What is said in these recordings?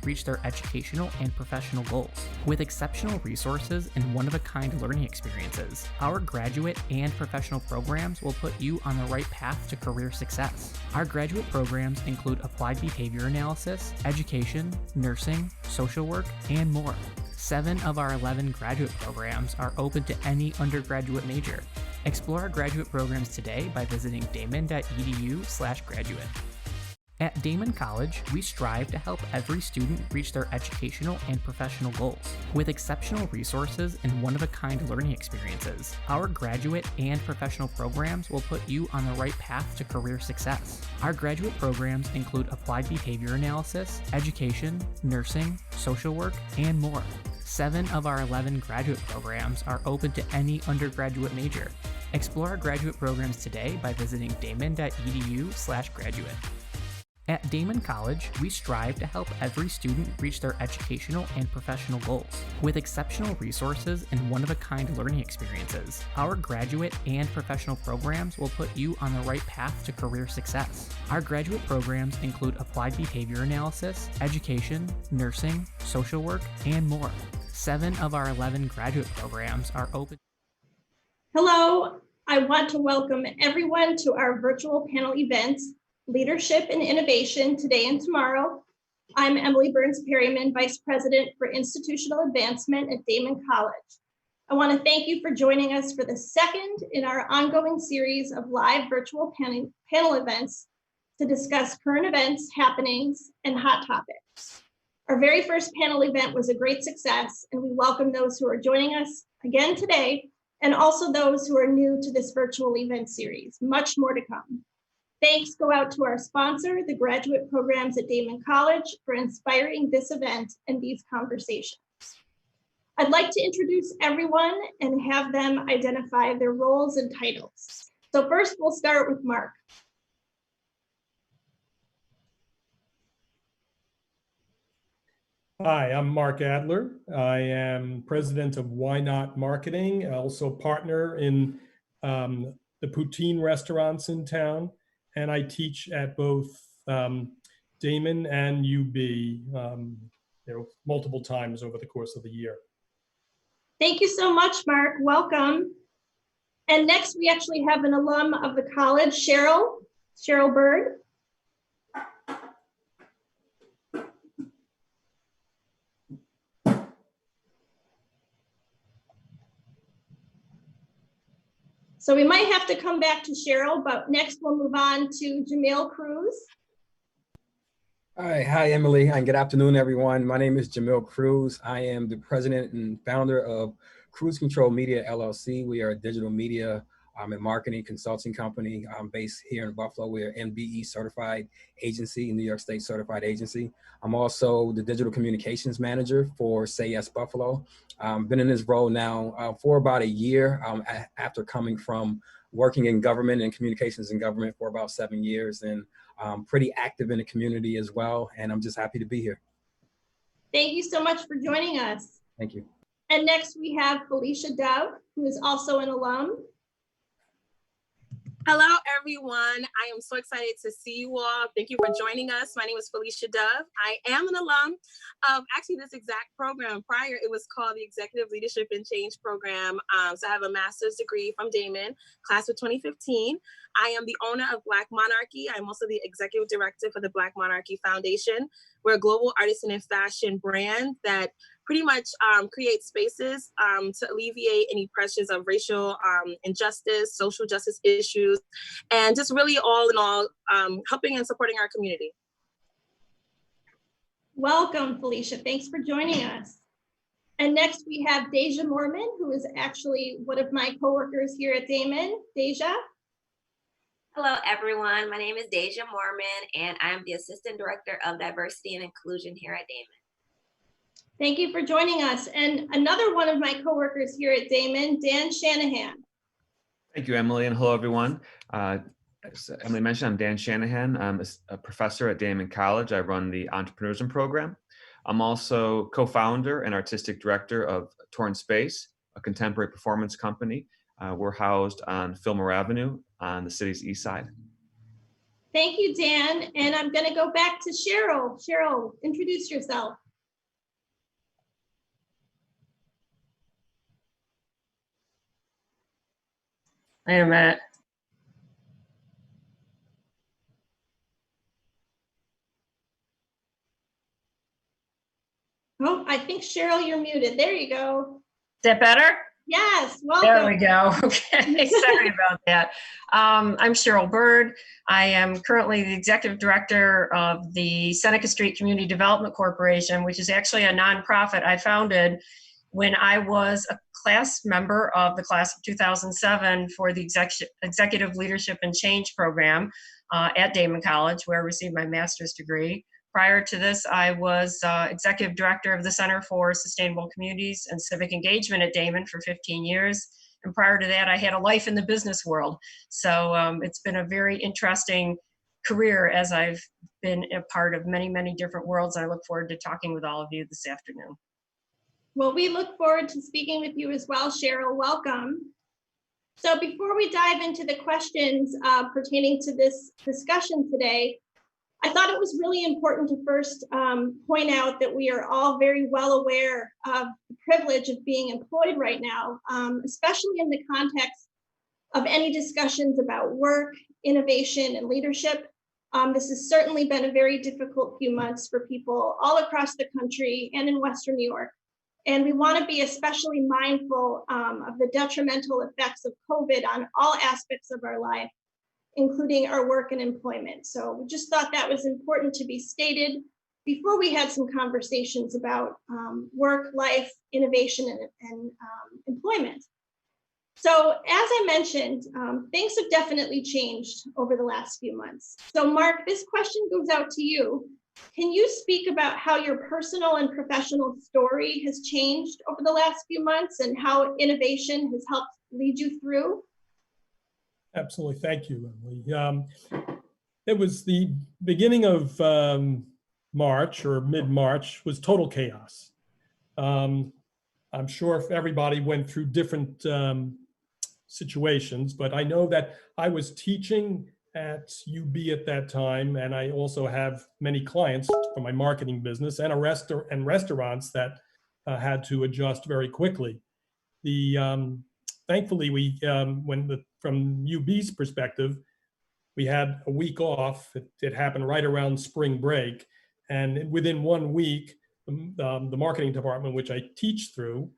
reach their educational and professional goals. With exceptional resources and one-of-a-kind learning experiences, our graduate and professional programs will put you on the right path to career success. Our graduate programs include applied behavior analysis, education, nursing, social work, and more. 7 of our 11 graduate programs are open to any undergraduate major. Explore our graduate programs today by visiting daemen.edu/graduate. At Daemen College, we strive to help every student reach their educational and professional goals. With exceptional resources and one-of-a-kind learning experiences, our graduate and professional programs will put you on the right path to career success. Our graduate programs include applied behavior analysis, education, nursing, social work, and more. 7 of our 11 graduate programs are open to any undergraduate major. Explore our graduate programs today by visiting daemen.edu/graduate. At Daemen College, we strive to help every student reach their educational and professional goals. With exceptional resources and one-of-a-kind learning experiences, our graduate and professional programs will put you on the right path to career success. Our graduate programs include applied behavior analysis, education, nursing, social work, and more. 7 of our 11 graduate programs are open. Hello, I want to welcome everyone to our virtual panel events, Leadership and Innovation Today and Tomorrow. I'm Emily Burns-Perryman, Vice President for Institutional Advancement at Daemen College. I want to thank you for joining us for the second in our ongoing series of live virtual panel events to discuss current events, happenings, and hot topics. Our very first panel event was a great success, and we welcome those who are joining us again today, and also those who are new to this virtual event series. Much more to come. Thanks go out to our sponsor, the graduate programs at Daemen College, for inspiring this event and these conversations. I'd like to introduce everyone and have them identify their roles and titles. So first, we'll start with Mark. Hi, I'm Mark Adler. I am president of Why Not Marketing, also partner in the poutine restaurants in town, and I teach at both Daemen and UB multiple times over the course of the year. Thank you so much, Mark. Welcome. And next, we actually have an alum of the college, Cheryl Byrd. So we might have to come back to Cheryl, but next we'll move on to Jamil Cruz. All right, hi Emily, and good afternoon everyone. My name is Jamil Cruz. I am the president and founder of Cruise Control Media LLC. We are a digital media and marketing consulting company based here in Buffalo. We're an MBE certified agency, New York State certified agency. I'm also the digital communications manager for Say Yes Buffalo. Been in this role now for about a year after coming from working in government and communications in government for about 7 years, and pretty active in the community as well. And I'm just happy to be here. Thank you so much for joining us. Thank you. And next we have Felicia Dove, who is also an alum. Hello, everyone. I am so excited to see you all. Thank you for joining us. My name is Felicia Dove. I am an alum of actually this exact program. Prior, it was called the Executive Leadership and Change Program. So I have a master's degree from Daemen, class of 2015. I am the owner of Black Monarchy. I'm also the executive director for the Black Monarchy Foundation. We're a global artisan and fashion brand that pretty much create spaces to alleviate any pressures of racial injustice, social justice issues, and just really all in all, helping and supporting our community. Welcome, Felicia. Thanks for joining us. And next we have Deja Mormon, who is actually one of my coworkers here at Daemen. Deja. Hello, everyone. My name is Deja Mormon, and I'm the Assistant Director of Diversity and Inclusion here at Daemen. Thank you for joining us. And another one of my coworkers here at Daemen, Dan Shanahan. Thank you, Emily, and hello, everyone. As Emily mentioned, I'm Dan Shanahan. I'm a professor at Daemen College. I run the Entrepreneurism program. I'm also co-founder and artistic director of Torn Space, a contemporary performance company. We're housed on Fillmore Avenue on the city's east side. Thank you, Dan. And I'm going to go back to Cheryl. Cheryl, introduce yourself. Wait a minute. Oh, I think Cheryl, you're muted. There you go. Is that better? Yes, welcome. There we go. Okay, sorry about that. I'm Cheryl Byrd. I am currently the executive director of the Seneca Street Community Development Corporation, which is actually a nonprofit I founded when I was a class member of the class of 2007 for the Executive Leadership and Change program at Daemen College, where I received my master's degree. Prior to this, I was executive director of the Center for Sustainable Communities and Civic Engagement at Daemen for 15 years. And prior to that, I had a life in the business world. So it's been a very interesting career as I've been a part of many, many different worlds. I look forward to talking with all of you this afternoon. Well, we look forward to speaking with you as well, Cheryl. Welcome. So before we dive into the questions pertaining to this discussion today, I thought it was really important to first point out that we are all very well aware of the privilege of being employed right now, especially in the context of any discussions about work, innovation, and leadership. This has certainly been a very difficult few months for people all across the country and in Western New York. And we want to be especially mindful of the detrimental effects of COVID on all aspects of our life, including our work and employment. So we just thought that was important to be stated before we had some conversations about work, life, innovation, and employment. So as I mentioned, things have definitely changed over the last few months. So Mark, this question goes out to you. Can you speak about how your personal and professional story has changed over the last few months and how innovation has helped lead you through? Absolutely. Thank you, Emily. It was the beginning of March or mid-March was total chaos. I'm sure if everybody went through different situations, but I know that I was teaching at UB at that time, and I also have many clients for my marketing business and restaurants that had to adjust very quickly. Thankfully, we from UB's perspective, we had a week off. It happened right around spring break, and within 1 week, the marketing department, which I teach through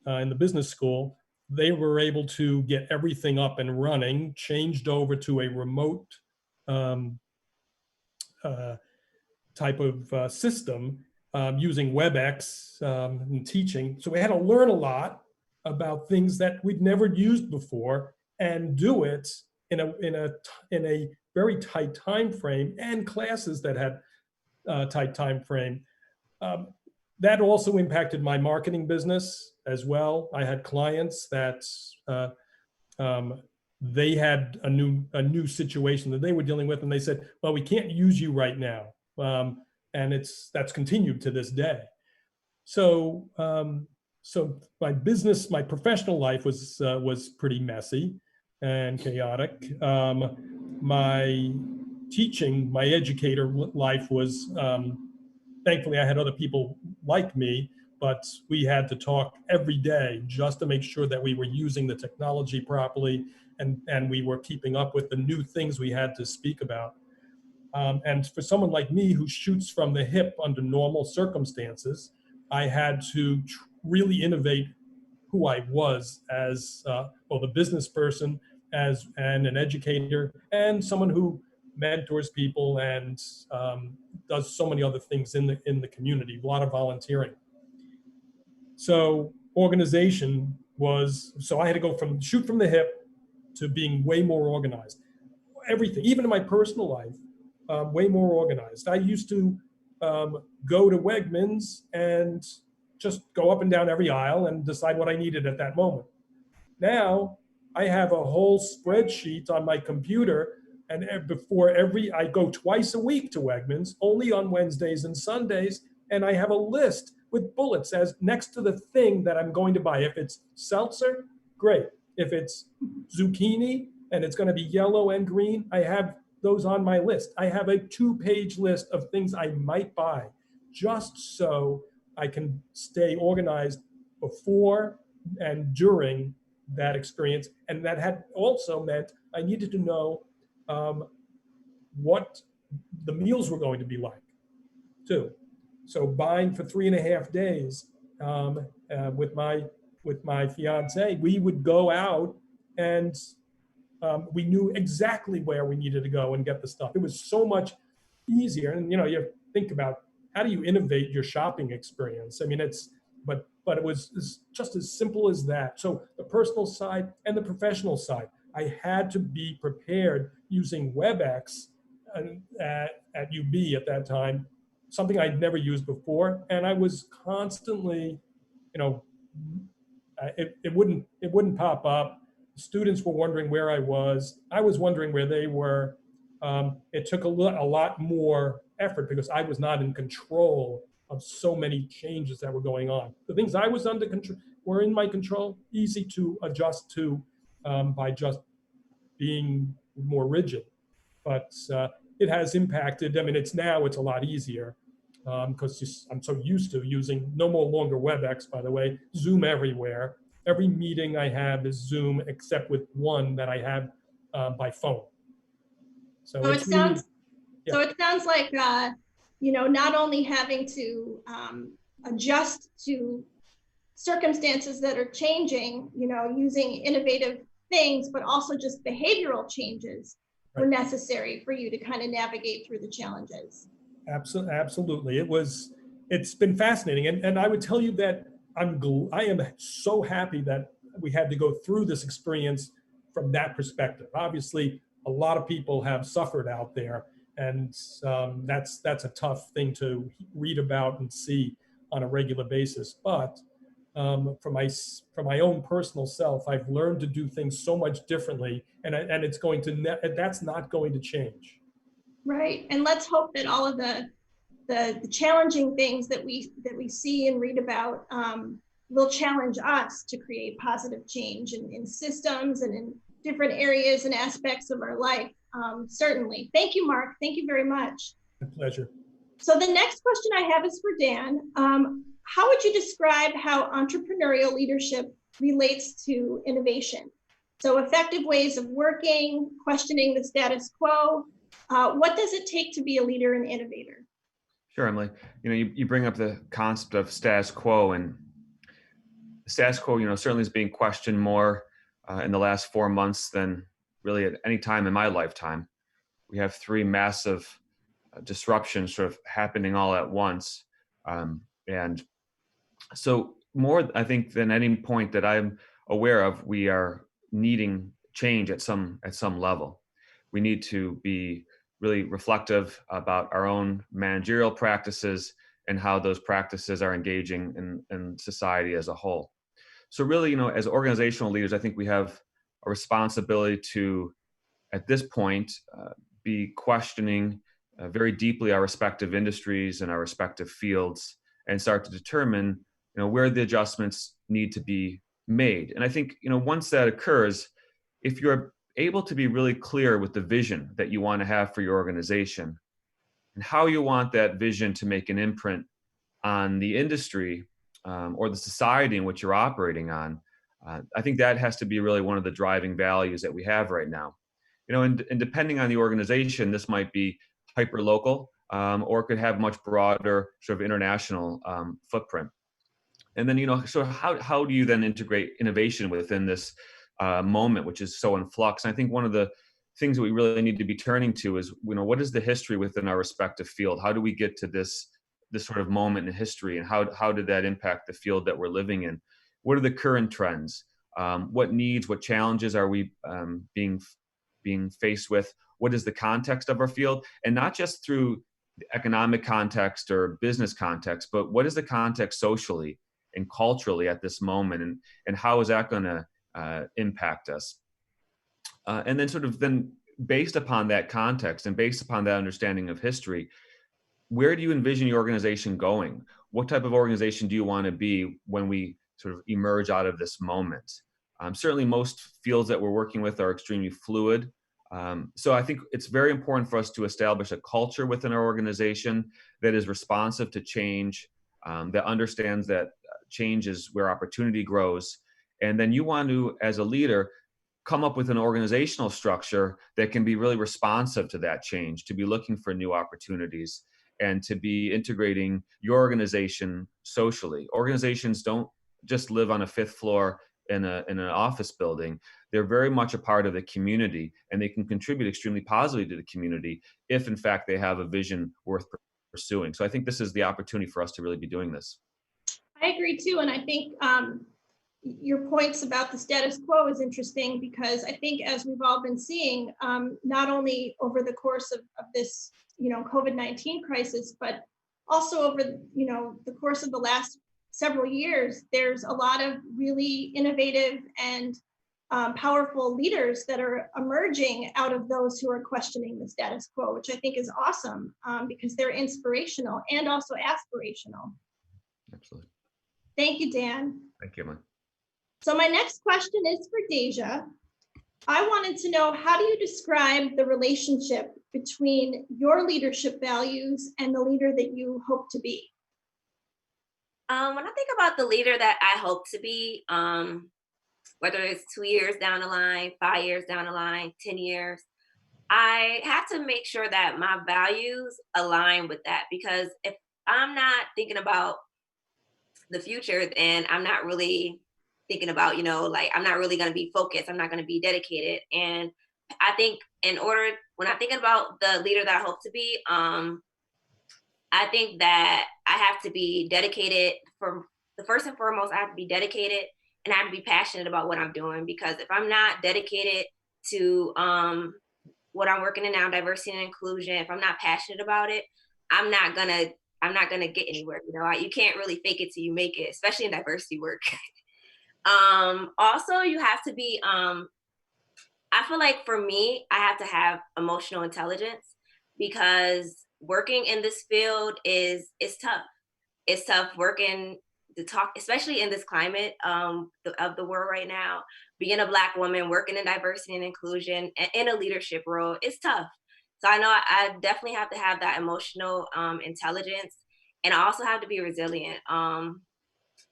in the business school, they were able to get everything up and running, changed over to a remote type of system using WebEx and teaching. So we had to learn a lot about things that we'd never used before and do it in a very tight time frame, and classes that had tight time frame. That also impacted my marketing business as well. I had clients that they had a new situation that they were dealing with, and they said, "Well, we can't use you right now," and that's continued to this day. So my professional life was pretty messy and chaotic. My teaching, my educator life was, thankfully I had other people like me, but we had to talk every day just to make sure that we were using the technology properly and we were keeping up with the new things we had to speak about. And for someone like me who shoots from the hip under normal circumstances, I had to really innovate who I was as both a business person and an educator and someone who mentors people and does so many other things in the community, a lot of volunteering. So organization so I had to go from shoot from the hip to being way more organized. Everything, even in my personal life, way more organized. I used to go to Wegmans and just go up and down every aisle and decide what I needed at that moment. Now I have a whole spreadsheet on my computer, and I go twice a week to Wegmans, only on Wednesdays and Sundays, and I have a list with bullets as next to the thing that I'm going to buy. If it's seltzer, great. If it's zucchini and it's going to be yellow and green, I have those on my list. I have a 2-page list of things I might buy just so I can stay organized before and during that experience. And that had also meant I needed to know what the meals were going to be like too. So buying for 3.5 days with my fiance, we would go out and we knew exactly where we needed to go and get the stuff. It was so much easier. And you think about how do you innovate your shopping experience? I mean, but it was just as simple as that. So the personal side and the professional side, I had to be prepared using WebEx at UB at that time, something I'd never used before, and I was constantly, it wouldn't pop up. Students were wondering where I was. I was wondering where they were. It took a lot more effort because I was not in control of so many changes that were going on. The things I was under control were in my control, easy to adjust to by just being more rigid. But it has impacted. I mean, it's a lot easier because I'm so used to using no longer WebEx, by the way, Zoom everywhere. Every meeting I have is Zoom, except with one that I have by phone. So it sounds like not only having to adjust to circumstances that are changing, using innovative things, but also just behavioral changes were necessary for you to kind of navigate through the challenges. Absolutely. It's been fascinating. And I would tell you that I am so happy that we had to go through this experience from that perspective. Obviously, a lot of people have suffered out there, and that's a tough thing to read about and see on a regular basis. But for my own personal self, I've learned to do things so much differently, and that's not going to change. Right, and let's hope that all of the challenging things that we see and read about will challenge us to create positive change in systems and in different areas and aspects of our life. Certainly. Thank you, Mark. Thank you very much. A pleasure. So the next question I have is for Dan. How would you describe how entrepreneurial leadership relates to innovation? So effective ways of working, questioning the status quo. What does it take to be a leader and innovator? Sure, Emily. You bring up the concept of status quo, and status quo, certainly is being questioned more in the last 4 months than really at any time in my lifetime. We have 3 massive disruptions sort of happening all at once. And so more, I think, than any point that I'm aware of, we are needing change at some level. We need to be really reflective about our own managerial practices and how those practices are engaging in society as a whole. So really, as organizational leaders, I think we have a responsibility to, at this point, be questioning very deeply our respective industries and our respective fields, and start to determine, where the adjustments need to be made. And I think, once that occurs, if you're able to be really clear with the vision that you want to have for your organization and how you want that vision to make an imprint on the industry or the society in which you're operating on, I think that has to be really one of the driving values that we have right now. And depending on the organization, this might be hyper-local or it could have much broader sort of international footprint. And then, so how do you then integrate innovation within this moment, which is so in flux? And I think one of the things that we really need to be turning to is, what is the history within our respective field? How do we get to this sort of moment in history, and how did that impact the field that we're living in? What are the current trends? What needs, what challenges are we being faced with? What is the context of our field? And not just through the economic context or business context, but what is the context socially and culturally at this moment, and how is that going to impact us? And then sort of based upon that context and based upon that understanding of history, where do you envision your organization going? What type of organization do you want to be when we sort of emerge out of this moment? Certainly most fields that we're working with are extremely fluid. So I think it's very important for us to establish a culture within our organization that is responsive to change, that understands that change is where opportunity grows. And then you want to, as a leader, come up with an organizational structure that can be really responsive to that change, to be looking for new opportunities, and to be integrating your organization socially. Organizations don't just live on a fifth floor in an office building. They're very much a part of the community, and they can contribute extremely positively to the community if, in fact, they have a vision worth pursuing. So I think this is the opportunity for us to really be doing this. I agree too, and I think your points about the status quo is interesting, because I think, as we've all been seeing, not only over the course of this, COVID-19 crisis, but also over, the course of the last several years, there's a lot of really innovative and powerful leaders that are emerging out of those who are questioning the status quo, which I think is awesome, because they're inspirational and also aspirational. Absolutely. Thank you, Dan. Thank you, Emma. So my next question is for Deja. I wanted to know, how do you describe the relationship between your leadership values and the leader that you hope to be? When I think about the leader that I hope to be, whether it's 2 years down the line, 5 years down the line, 10 years, I have to make sure that my values align with that. Because if I'm not thinking about the future, then I'm not really thinking about, I'm not really going to be focused. I'm not going to be dedicated. And I think when I'm thinking about the leader that I hope to be, I think that I have to be dedicated. For the first and foremost, I have to be dedicated, and I have to be passionate about what I'm doing. Because if I'm not dedicated to what I'm working in now, diversity and inclusion, if I'm not passionate about it, I'm not gonna get anywhere. You can't really fake it till you make it, especially in diversity work. Also, you have to be, I feel like for me, I have to have emotional intelligence, because working in this field is tough. It's tough working to talk, especially in this climate of the world right now. Being a Black woman, working in diversity and inclusion, and in a leadership role, it's tough. So I know I definitely have to have that emotional intelligence, and I also have to be resilient.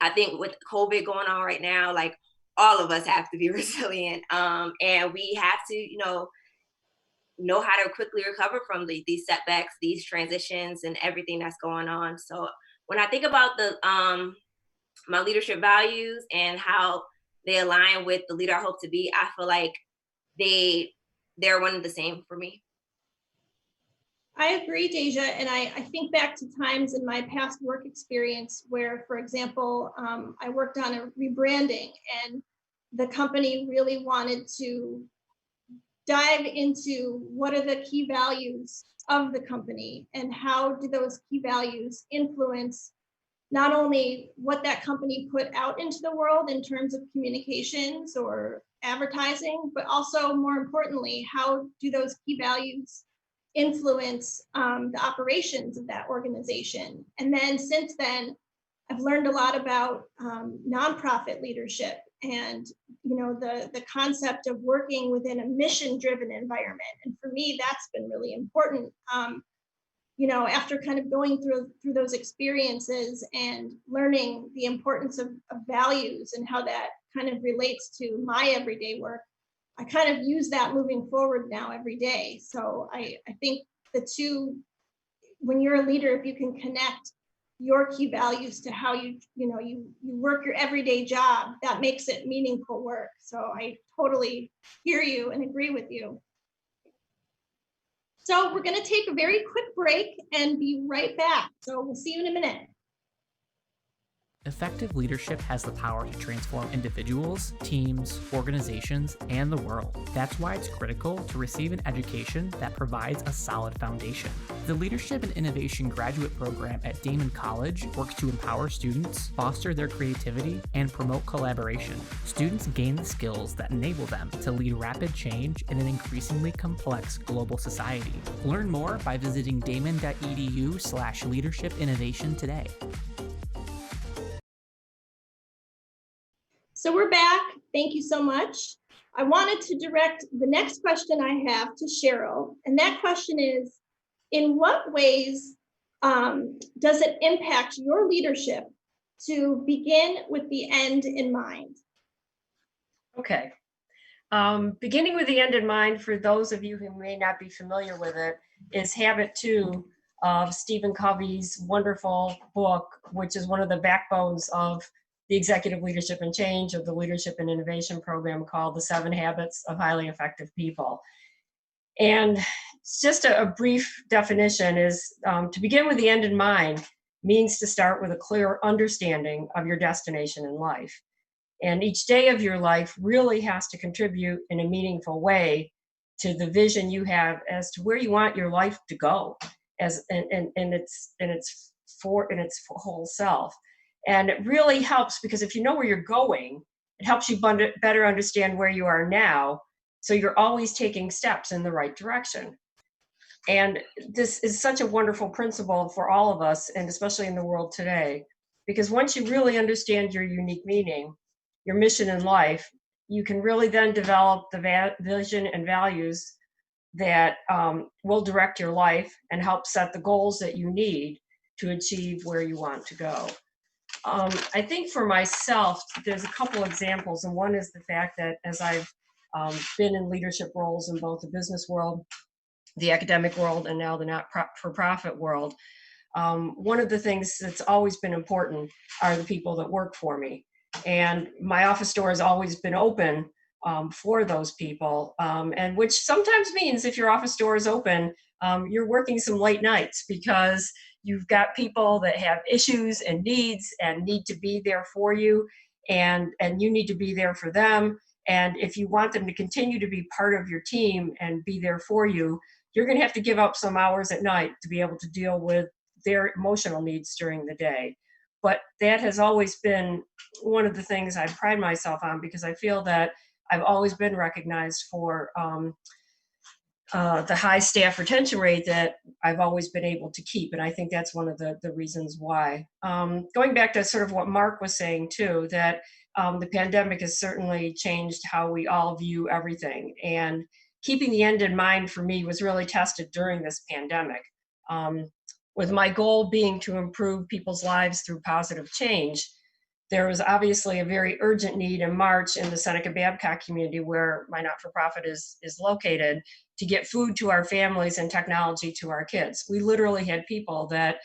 I think with COVID going on right now, like, all of us have to be resilient, and we have to, know how to quickly recover from these setbacks, these transitions, and everything that's going on. So when I think about my leadership values and how they align with the leader I hope to be, I feel like they're one and the same for me. I agree, Deja, and I think back to times in my past work experience where, for example, I worked on a rebranding, and the company really wanted to dive into what are the key values of the company, and how do those key values influence not only what that company put out into the world in terms of communications or advertising, but also, more importantly, how do those key values influence the operations of that organization. And then since then, I've learned a lot about nonprofit leadership, and the concept of working within a mission-driven environment. And for me, that's been really important. After kind of going through those experiences and learning the importance of values and how that kind of relates to my everyday work, I kind of use that moving forward now every day. So I think the two, when you're a leader, if you can connect your key values to how you work your everyday job, that makes it meaningful work. So I totally hear you and agree with you. So we're going to take a very quick break and be right back. So we'll see you in a minute. Effective leadership has the power to transform individuals, teams, organizations, and the world. That's why it's critical to receive an education that provides a solid foundation. The Leadership and Innovation graduate program at Daemen College works to empower students, foster their creativity, and promote collaboration. Students gain the skills that enable them to lead rapid change in an increasingly complex global society. Learn more by visiting daemen.edu/leadership-innovation today. So we're back. Thank you so much. I wanted to direct the next question I have to Cheryl, and that question is, in what ways does it impact your leadership to begin with the end in mind? Okay. Beginning with the end in mind, for those of you who may not be familiar with it, is Habit 2 of Stephen Covey's wonderful book, which is one of the backbones of the Executive Leadership and Change of the Leadership and Innovation program, called The 7 Habits of Highly Effective People. And just a brief definition is, to begin with the end in mind means to start with a clear understanding of your destination in life. And each day of your life really has to contribute in a meaningful way to the vision you have as to where you want your life to go, as in its whole self. And it really helps, because if you know where you're going, it helps you better understand where you are now, so you're always taking steps in the right direction. And this is such a wonderful principle for all of us, and especially in the world today, because once you really understand your unique meaning, your mission in life, you can really then develop the vision and values that will direct your life and help set the goals that you need to achieve where you want to go. I think for myself, there's a couple examples, and one is the fact that as I've been in leadership roles in both the business world, the academic world, and now the not-for-profit world, one of the things that's always been important are the people that work for me. And my office door has always been open for those people, and which sometimes means if your office door is open, you're working some late nights, because you've got people that have issues and needs and need to be there for you, and you need to be there for them. And if you want them to continue to be part of your team and be there for you, you're going to have to give up some hours at night to be able to deal with their emotional needs during the day. But that has always been one of the things I pride myself on, because I feel that I've always been recognized for the high staff retention rate that I've always been able to keep. And I think that's one of the reasons why. Going back to sort of what Mark was saying too, that the pandemic has certainly changed how we all view everything. And keeping the end in mind for me was really tested during this pandemic. With my goal being to improve people's lives through positive change, there was obviously a very urgent need in March in the Seneca Babcock community, where my not-for-profit is located, to get food to our families and technology to our kids. We literally had people that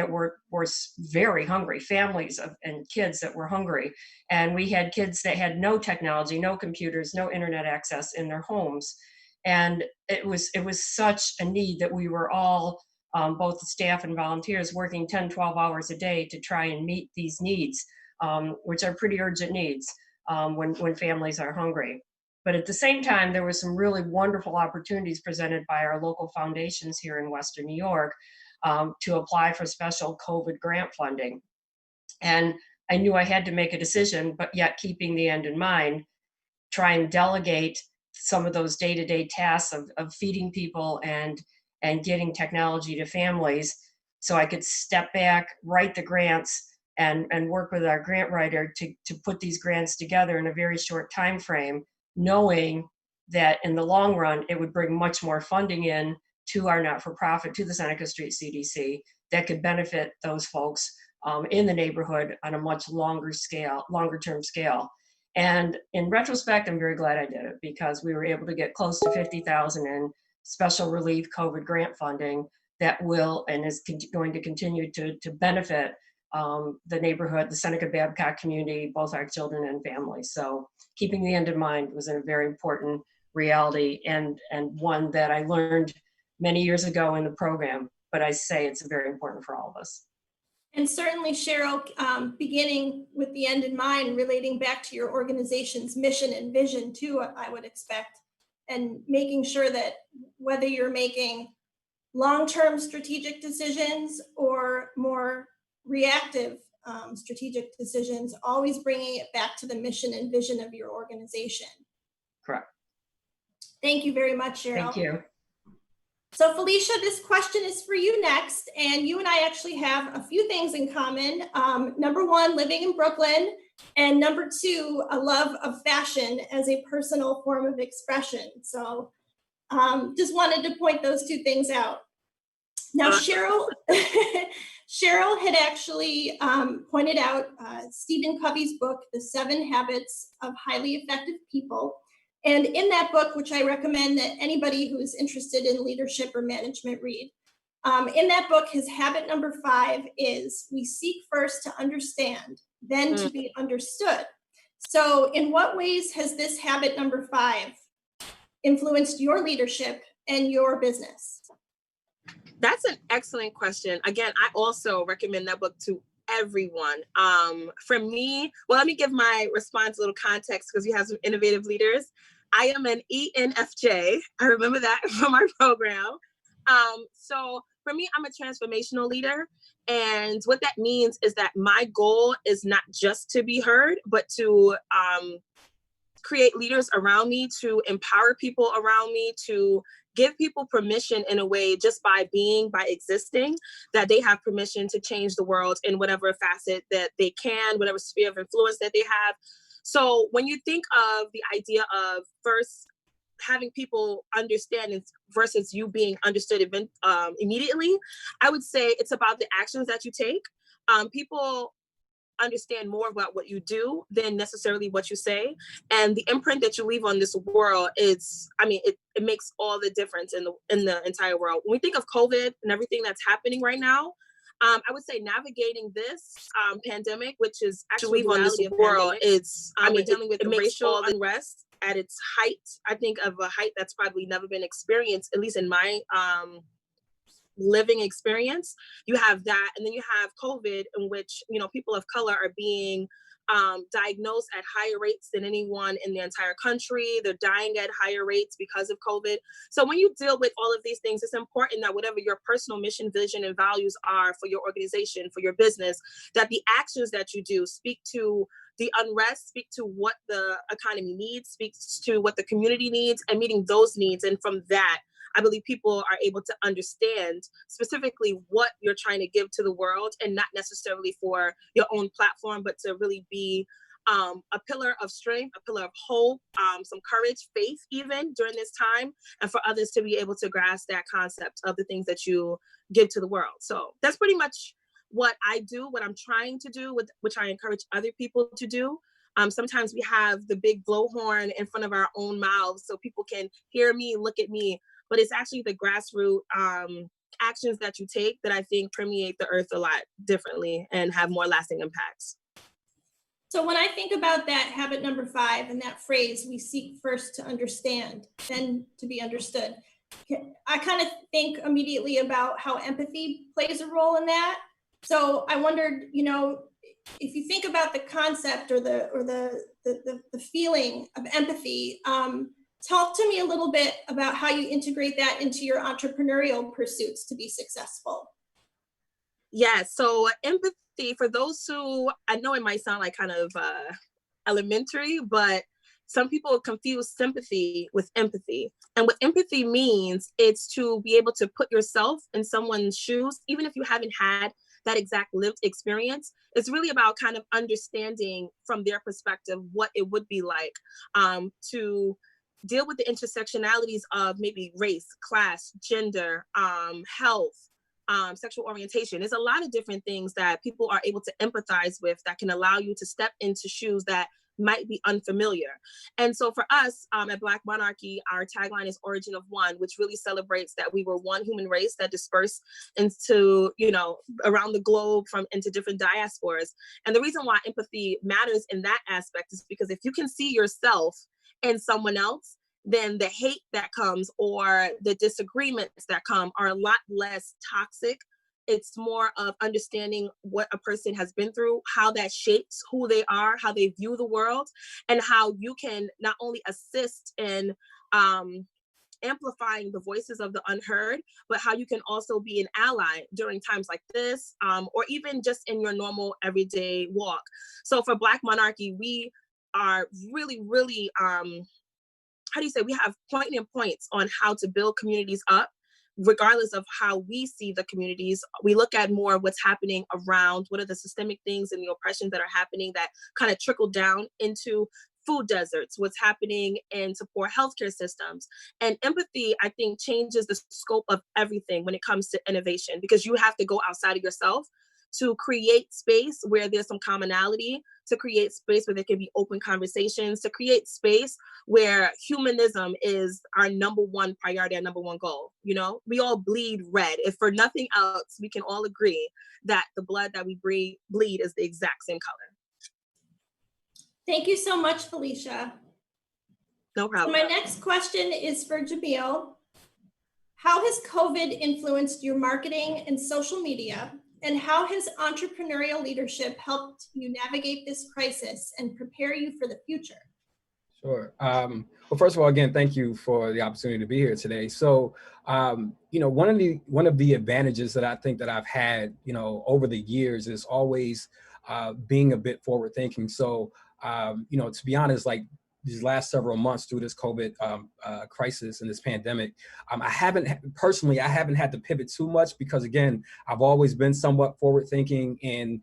were very hungry, families and kids that were hungry. And we had kids that had no technology, no computers, no internet access in their homes. And it was such a need that we were all, both the staff and volunteers, working 10, 12 hours a day to try and meet these needs, which are pretty urgent needs when families are hungry. But at the same time, there were some really wonderful opportunities presented by our local foundations here in Western New York to apply for special COVID grant funding. And I knew I had to make a decision, but yet keeping the end in mind, try and delegate some of those day-to-day tasks of feeding people and getting technology to families, so I could step back, write the grants, and work with our grant writer to put these grants together in a very short time frame, knowing that in the long run, it would bring much more funding in to our not-for-profit, to the Seneca Street CDC, that could benefit those folks in the neighborhood on a much longer-term scale. And in retrospect, I'm very glad I did it, because we were able to get close to $50,000 in special relief COVID grant funding that will and is going to continue to benefit the neighborhood, the Seneca Babcock community, both our children and families. So keeping the end in mind was a very important reality, and one that I learned many years ago in the program, but I say it's very important for all of us. And certainly, Cheryl, beginning with the end in mind, relating back to your organization's mission and vision too, I would expect, and making sure that whether you're making long-term strategic decisions or more reactive strategic decisions, always bringing it back to the mission and vision of your organization. Correct. Thank you very much, Cheryl. Thank you. So Felicia, this question is for you next, and you and I actually have a few things in common. Number one, living in Brooklyn, and number two, a love of fashion as a personal form of expression. So just wanted to point those two things out. Now, Cheryl had actually pointed out Stephen Covey's book, The 7 Habits of Highly Effective People. And in that book, which I recommend that anybody who is interested in leadership or management read, in that book, his habit number 5 is we seek first to understand, then to be understood. So in what ways has this habit number 5 influenced your leadership and your business? That's an excellent question. Again, I also recommend that book to everyone. For me, well, let me give my response a little context because you have some innovative leaders. I am an ENFJ. I remember that from our program. So for me, I'm a transformational leader. And what that means is that my goal is not just to be heard, but to create leaders around me, to empower people around me, to give people permission in a way just by being, by existing, that they have permission to change the world in whatever facet that they can, whatever sphere of influence that they have. So when you think of the idea of first having people understand versus you being understood immediately, I would say it's about the actions that you take. People understand more about what you do than necessarily what you say. And the imprint that you leave on this world is, I mean, it makes all the difference in the entire world. When we think of COVID and everything that's happening right now, I would say navigating this pandemic, which is actually on this world, is, we're dealing with racial unrest at its height. I think of a height that's probably never been experienced, at least in my living experience. You have that, and then you have COVID, in which, you know, people of color are being diagnosed at higher rates than anyone in the entire country. They're dying at higher rates because of COVID. So when you deal with all of these things, it's important that whatever your personal mission, vision, and values are for your organization, for your business, that the actions that you do speak to the unrest, speak to what the economy needs, speaks to what the community needs, and meeting those needs. And from that, I believe people are able to understand specifically what you're trying to give to the world, and not necessarily for your own platform, but to really be a pillar of strength, a pillar of hope, some courage, faith, even during this time, and for others to be able to grasp that concept of the things that you give to the world. So that's pretty much what I do, what I'm trying to do, which I encourage other people to do. Sometimes we have the big blowhorn in front of our own mouths so people can hear me, look at me, but it's actually the grassroots actions that you take that I think permeate the earth a lot differently and have more lasting impacts. So when I think about that habit number 5 and that phrase, we seek first to understand, then to be understood, I kind of think immediately about how empathy plays a role in that. So I wondered, you know, if you think about the concept or the feeling of empathy, talk to me a little bit about how you integrate that into your entrepreneurial pursuits to be successful. Yeah, so empathy, for those who, I know it might sound like kind of elementary, but some people confuse sympathy with empathy. And what empathy means, it's to be able to put yourself in someone's shoes, even if you haven't had that exact lived experience. It's really about kind of understanding from their perspective what it would be like to deal with the intersectionalities of maybe race, class, gender, health, sexual orientation. There's a lot of different things that people are able to empathize with that can allow you to step into shoes that might be unfamiliar. And so for us at Black Monarchy, our tagline is Origin of One, which really celebrates that we were one human race that dispersed into, you know, around the globe into different diasporas. And the reason why empathy matters in that aspect is because if you can see yourself in someone else, then the hate that comes or the disagreements that come are a lot less toxic. It's more of understanding what a person has been through, how that shapes who they are, how they view the world, and how you can not only assist in amplifying the voices of the unheard, but how you can also be an ally during times like this, or even just in your normal everyday walk. So for Black Monarchy, we are really, really, we have poignant points on how to build communities up, regardless of how we see the communities, we look at more what's happening around, what are the systemic things and the oppressions that are happening that kind of trickle down into food deserts, what's happening in support healthcare systems. And empathy, I think, changes the scope of everything when it comes to innovation, because you have to go outside of yourself to create space where there's some commonality, to create space where there can be open conversations, to create space where humanism is our number one priority, our number one goal. You know, we all bleed red. If for nothing else, we can all agree that the blood that we bleed is the exact same color. Thank you so much, Felicia. No problem. So my next question is for Jamil. How has COVID influenced your marketing and social media? And how has entrepreneurial leadership helped you navigate this crisis and prepare you for the future? Sure. Well, first of all, again, thank you for the opportunity to be here today. So, you know, one of the advantages that I think that I've had, you know, over the years is always being a bit forward thinking. So, you know, to be honest, like these last several months through this COVID crisis and this pandemic, I haven't had to pivot too much because, again, I've always been somewhat forward thinking and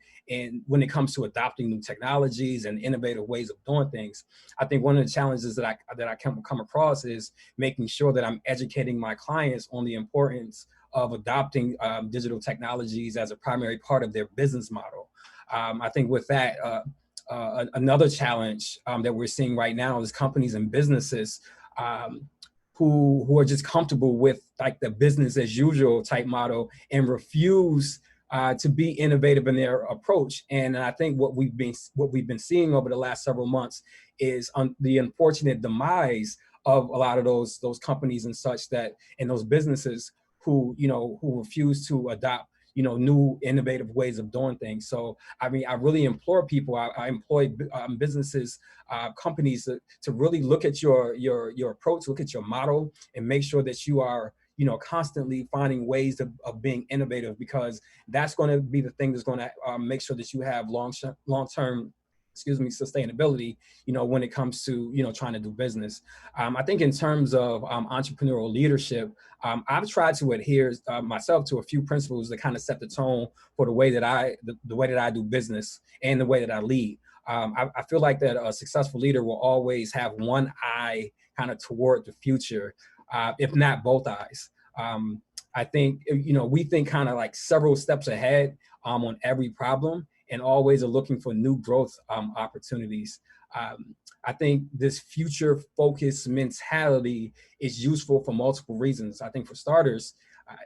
when it comes to adopting new technologies and innovative ways of doing things. I think one of the challenges that I come across is making sure that I'm educating my clients on the importance of adopting digital technologies as a primary part of their business model. I think with that, another challenge that we're seeing right now is companies and businesses who are just comfortable with like the business as usual type model and refuse to be innovative in their approach. And I think what we've been seeing over the last several months is the unfortunate demise of a lot of those companies and such that, and those businesses who refuse to adopt new innovative ways of doing things. So, I mean, I really implore people, I employ businesses, companies to really look at your approach, look at your model, and make sure that you are, constantly finding ways of being innovative, because that's going to be the thing that's going to make sure that you have long-term sustainability, when it comes to, trying to do business. I think in terms of entrepreneurial leadership, I've tried to adhere myself to a few principles that kind of set the tone for the way that I do business and the way that I lead. I feel like that a successful leader will always have one eye kind of toward the future, if not both eyes. I think, we think kind of like several steps ahead on every problem, and always are looking for new growth opportunities. I think this future-focused mentality is useful for multiple reasons. I think for starters,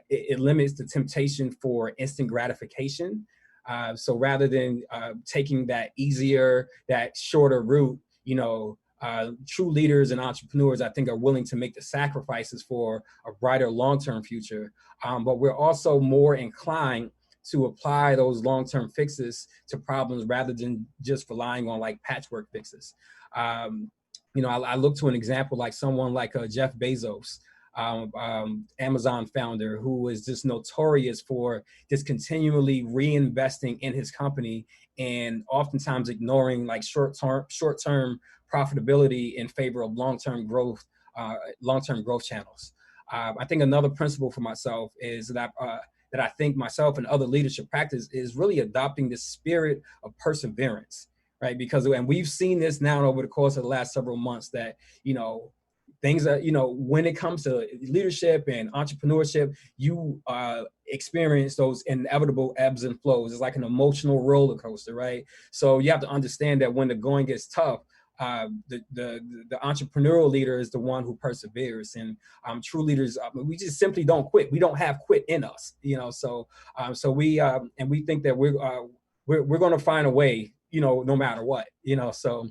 it limits the temptation for instant gratification. So rather than taking that easier, that shorter route, true leaders and entrepreneurs, I think, are willing to make the sacrifices for a brighter long-term future. But we're also more inclined to apply those long-term fixes to problems rather than just relying on like patchwork fixes. I look to an example like someone like Jeff Bezos, Amazon founder, who is just notorious for just continually reinvesting in his company and oftentimes ignoring like short-term profitability in favor of long-term growth channels. I think another principle for myself is that I think myself and other leadership practice is really adopting the spirit of perseverance, right? And we've seen this now over the course of the last several months that, things that, when it comes to leadership and entrepreneurship, you experience those inevitable ebbs and flows. It's like an emotional roller coaster, right? So you have to understand that when the going gets tough, the entrepreneurial leader is the one who perseveres, and true leaders, we just simply don't quit. We don't have quit in us, So we think that we're going to find a way, no matter what, So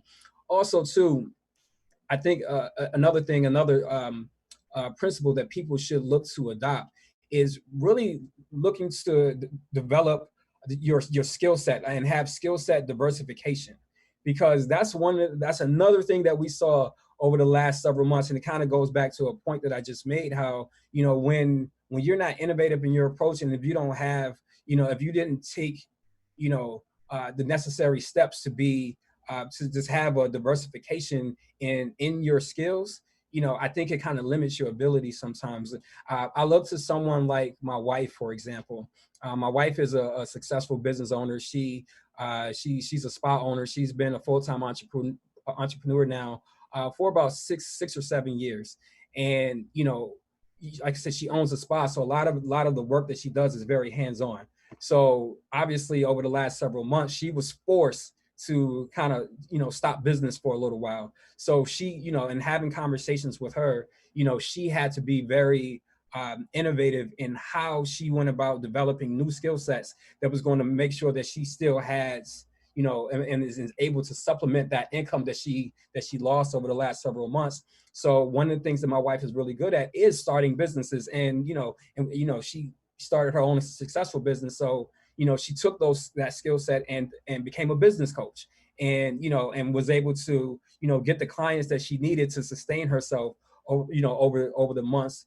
also too, I think another principle that people should look to adopt is really looking to develop your skill set and have skill set diversification. Because that's another thing that we saw over the last several months. And it kind of goes back to a point that I just made, how, when you're not innovative in your approach, and if you don't have, if you didn't take, the necessary steps to be, to just have a diversification in your skills, I think it kind of limits your ability sometimes. I look to someone like my wife, for example. My wife is a successful business owner. She's a spa owner. She's been a full-time entrepreneur now for about six or 7 years. And, like I said, she owns a spa. So a lot of the work that she does is very hands-on. So obviously over the last several months, she was forced to kind of, stop business for a little while. So she, and having conversations with her, she had to be very innovative in how she went about developing new skill sets that was going to make sure that she still has, and is able to supplement that income that she lost over the last several months. So one of the things that my wife is really good at is starting businesses, and she started her own successful business. So she took that skill set and became a business coach, and and was able to get the clients that she needed to sustain herself over the months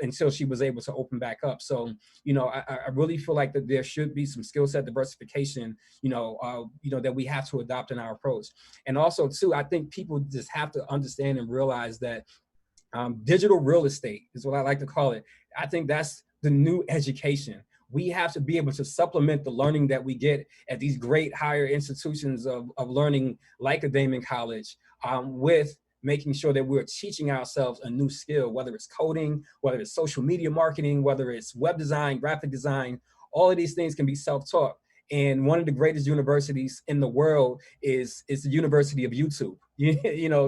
until she was able to open back up. So I really feel like that there should be some skill set diversification that we have to adopt in our approach. And also too, I think people just have to understand and realize that digital real estate is what I like to call it. I think that's the new education. We have to be able to supplement the learning that we get at these great higher institutions of learning like a Daemen College with making sure that we're teaching ourselves a new skill, whether it's coding, whether it's social media marketing, whether it's web design, graphic design. All of these things can be self-taught. And one of the greatest universities in the world is the University of YouTube.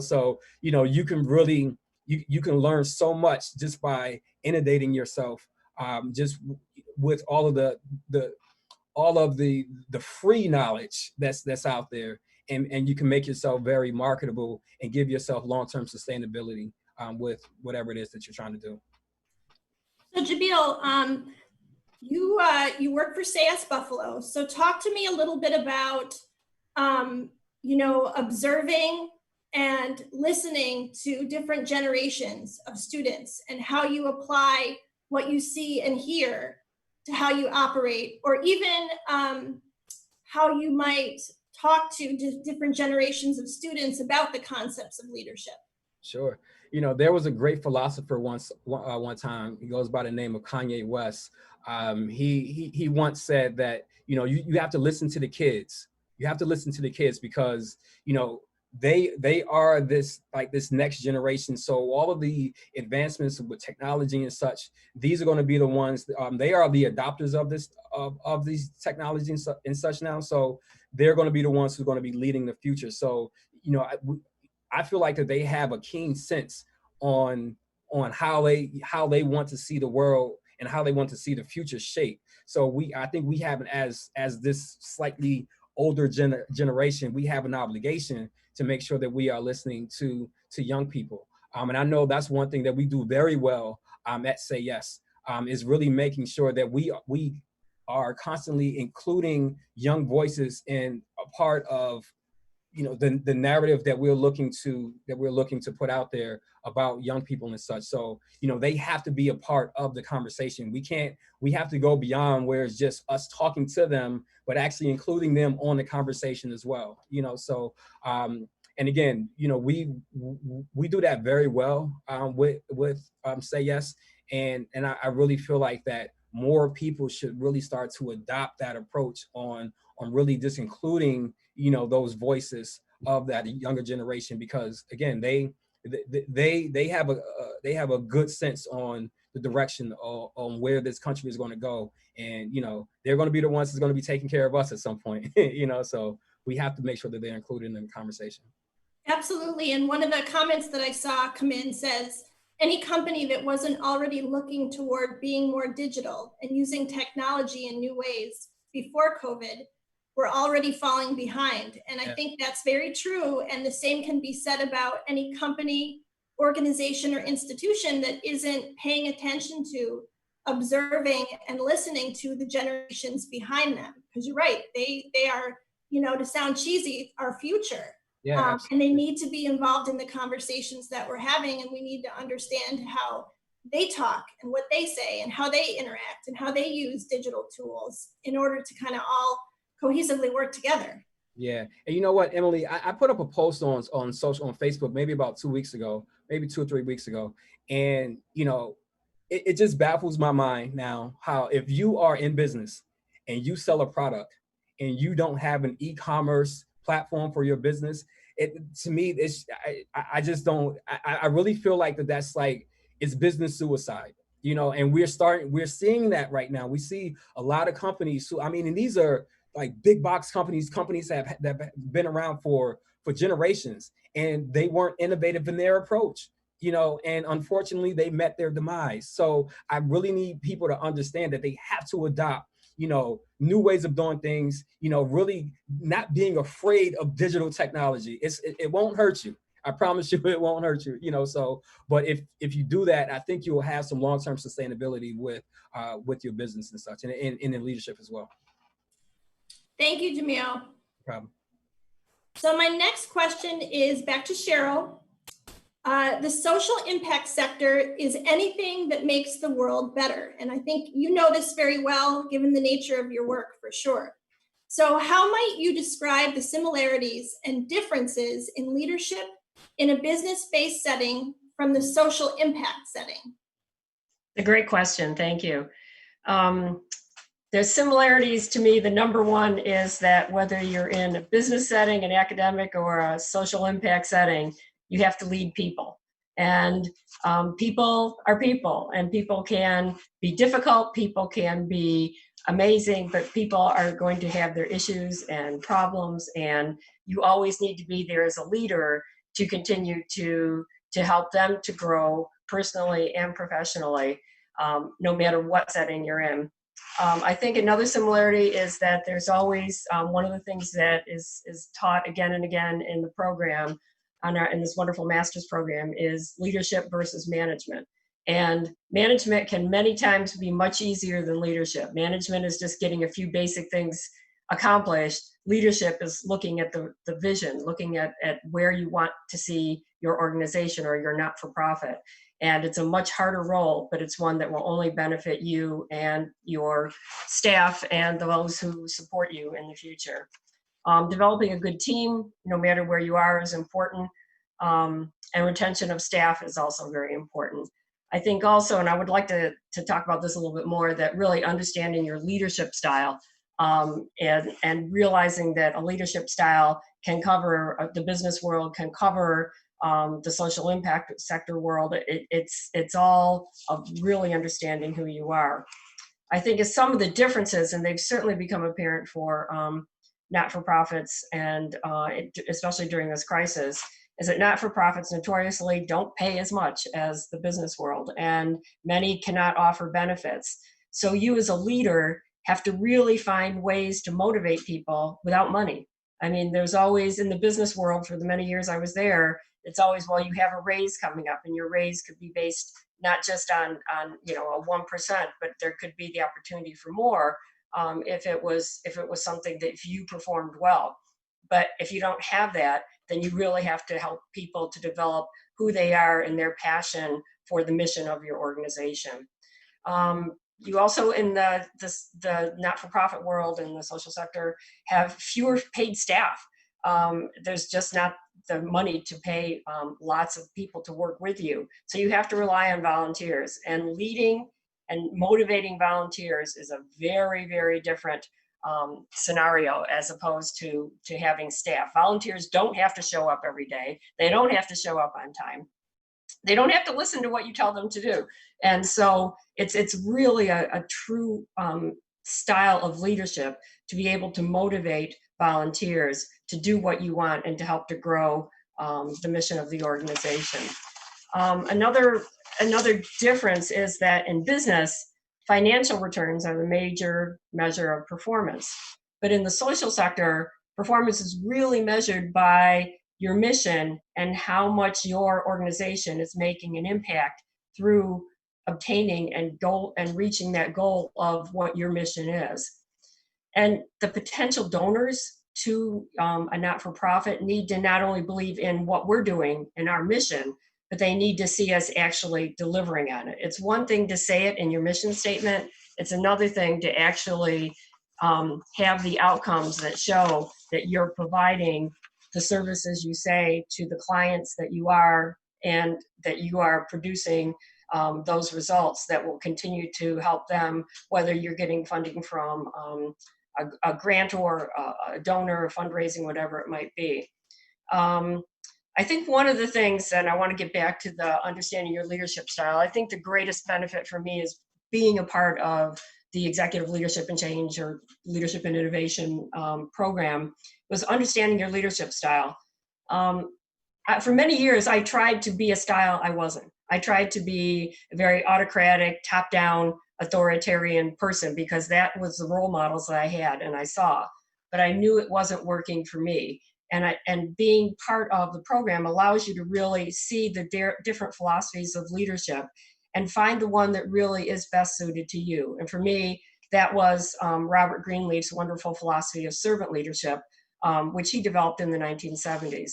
So you can really you can learn so much just by inundating yourself just with all of the free knowledge that's out there, and you can make yourself very marketable and give yourself long-term sustainability with whatever it is that you're trying to do. So Jamil, you work for SAS Buffalo. So talk to me a little bit about observing and listening to different generations of students and how you apply what you see and hear to how you operate, or even how you might talk to different generations of students about the concepts of leadership. Sure. There was a great philosopher one time. He goes by the name of Kanye West. He once said that, you have to listen to the kids. You have to listen to the kids because, they are this next generation. So all of the advancements with technology and such, these are going to be the ones, they are the adopters of these technologies and such now. So they're going to be the ones who are going to be leading the future. So, I feel like that they have a keen sense on how they want to see the world and how they want to see the future shape. So I think we have, as this slightly older generation, we have an obligation to make sure that we are listening to young people. And I know that's one thing that we do very well at Say Yes, is really making sure that we are constantly including young voices in a part of the narrative that we're looking to put out there about young people and such. So they have to be a part of the conversation. We have to go beyond where it's just us talking to them, but actually including them on the conversation as well. So and again, we do that very well with Say Yes, and I really feel like that more people should really start to adopt that approach on really just including those voices of that younger generation, because again, they have a good sense on the direction on where this country is going to go, and they're going to be the ones that's going to be taking care of us at some point. So we have to make sure that they're included in the conversation. Absolutely. And one of the comments that I saw come in says, any company that wasn't already looking toward being more digital and using technology in new ways before COVID, we're already falling behind. And I think that's very true. And the same can be said about any company, organization, or institution that isn't paying attention to, observing, and listening to the generations behind them. Because you're right, they are, to sound cheesy, our future. Yeah, and they need to be involved in the conversations that we're having, and we need to understand how they talk and what they say and how they interact and how they use digital tools in order to kind of all cohesively work together. Yeah, and you know what, Emily, I put up a post on Facebook maybe about 2 weeks ago, maybe 2 or 3 weeks ago, and it just baffles my mind now how if you are in business and you sell a product and you don't have an e-commerce platform for your business, to me I just don't. I really feel like that's like it's business suicide. And we're seeing that right now. We see a lot of companies who, and these are like big box companies that have been around for generations, and they weren't innovative in their approach, and unfortunately they met their demise. So I really need people to understand that they have to adopt, new ways of doing things, really not being afraid of digital technology. It won't hurt you. I promise you it won't hurt you, but if you do that, I think you will have some long-term sustainability with your business and such, and in leadership as well. Thank you, Jamil. No problem. So my next question is back to Cheryl. The social impact sector is anything that makes the world better. And I think you know this very well, given the nature of your work, for sure. So how might you describe the similarities and differences in leadership in a business-based setting from the social impact setting? A great question, thank you. There's similarities to me. The number one is that whether you're in a business setting, an academic, or a social impact setting, you have to lead people. And people are people, and people can be difficult, people can be amazing, but people are going to have their issues and problems, and you always need to be there as a leader to continue to help them to grow personally and professionally, no matter what setting you're in. I think another similarity is that there's always one of the things that is taught again and again in the program, in this wonderful master's program, is leadership versus management. And management can many times be much easier than leadership. Management is just getting a few basic things accomplished. Leadership is looking at the vision, looking at where you want to see your organization or your not-for-profit. And it's a much harder role, but it's one that will only benefit you and your staff and those who support you in the future. Developing a good team, no matter where you are, is important. And retention of staff is also very important. I think also, and I would like to talk about this a little bit more, that really understanding your leadership style and realizing that a leadership style can cover the business world, can cover the social impact sector world. It's all of really understanding who you are. I think is some of the differences, and they've certainly become apparent for not-for-profits, and especially during this crisis, is that not-for-profits notoriously don't pay as much as the business world, and many cannot offer benefits. So you as a leader have to really find ways to motivate people without money. I mean, there's always, in the business world, for the many years I was there, it's always, well, you have a raise coming up, and your raise could be based not just on a 1%, but there could be the opportunity for more if it was something that if you performed well. But if you don't have that, then you really have to help people to develop who they are and their passion for the mission of your organization. You also, in the not-for-profit world and the social sector, have fewer paid staff. There's just not the money to pay lots of people to work with you. So you have to rely on volunteers, and leading and motivating volunteers is a very, very different scenario as opposed to having staff. Volunteers don't have to show up every day. They don't have to show up on time. They don't have to listen to what you tell them to do. And so it's really a true style of leadership to be able to motivate volunteers to do what you want and to help to grow the mission of the organization. Another difference is that in business, financial returns are the major measure of performance. But in the social sector, performance is really measured by your mission and how much your organization is making an impact through obtaining and reaching that goal of what your mission is. And the potential donors to a not-for-profit need to not only believe in what we're doing in our mission, but they need to see us actually delivering on it. It's one thing to say it in your mission statement. It's another thing to actually have the outcomes that show that you're providing the services you say to the clients that you are, and that you are producing those results that will continue to help them, whether you're getting funding from a grant or a donor, fundraising, whatever it might be. I think one of the things, and I want to get back to the understanding your leadership style, I think the greatest benefit for me is being a part of the Executive Leadership and Change or Leadership and Innovation program, was understanding your leadership style. For many years, I tried to be a style I wasn't. I tried to be a very autocratic, top-down, authoritarian person because that was the role models that I had and I saw. But I knew it wasn't working for me. And being part of the program allows you to really see the different philosophies of leadership and find the one that really is best suited to you. And for me, that was Robert Greenleaf's wonderful philosophy of servant leadership, which he developed in the 1970s.